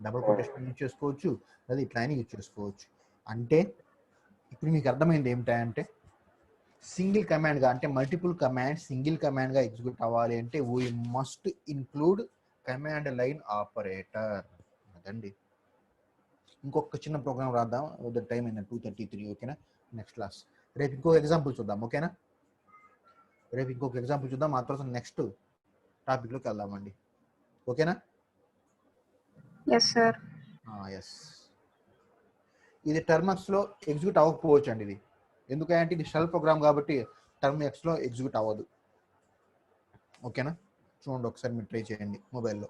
Speaker 1: డబుల్ కొటేషన్ యూజ్ చేసుకోవచ్చు లేదా ఇట్లా అయినా యూజ్ చేసుకోవచ్చు. అంటే ఇప్పుడు మీకు అర్థమైంది ఏమిటంటే సింగిల్ కమాండ్గా అంటే మల్టిపుల్ కమాండ్ సింగిల్ కమాండ్గా ఎగ్జిక్యూట్ అవ్వాలి అంటే we must include command line operator అదండి. ఇంకొక చిన్న ప్రోగ్రామ్ రాద్దాం, ద టైం అయిన 2:33. ఓకేనా, నెక్స్ట్ క్లాస్ రేపు ఇంకొక ఎగ్జాంపుల్ చూద్దాం. ఓకేనా, రేపు ఇంకొక ఎగ్జాంపుల్ చూద్దాం, ఆ తర్వాత నెక్స్ట్ టాపిక్లోకి వెళ్దామండి. ఓకేనా?
Speaker 2: Yes sir.
Speaker 1: ఎస్, ఇది టర్మ్ ఎక్స్లో ఎగ్జిక్యూట్ అవ్వకపోవచ్చు అండి ఇది, ఎందుకంటే ఇది షెల్ ప్రోగ్రామ్ కాబట్టి టర్మ్ ఎక్స్లో ఎగ్జిక్యూట్ అవ్వదు. ఓకేనా, చూడండి ఒకసారి మీరు ట్రై చేయండి మొబైల్లో.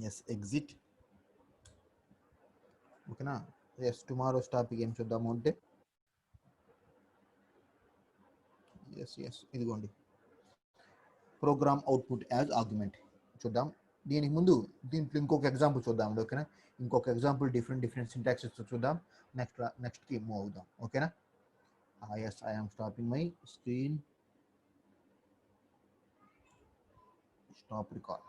Speaker 1: Yes exit. ఓకేనా, ఎస్ టుమారోస్ టాపిక్ ఏం చూద్దాము అంటే ఎస్ ఇదిగోండి ప్రోగ్రామ్ అవుట్పుట్ యాజ్ ఆర్గ్యుమెంట్ చూద్దాం. దీనికి ముందు దీంట్లో ఇంకొక ఎగ్జాంపుల్ చూద్దాం. ఓకేనా, ఇంకొక ఎగ్జాంపుల్ డిఫరెంట్ సింటాక్సెస్ చూద్దాం. నెక్స్ట్కి మూవ్ అవుదాం. ఓకేనా, yes I am stopping my screen, stop record.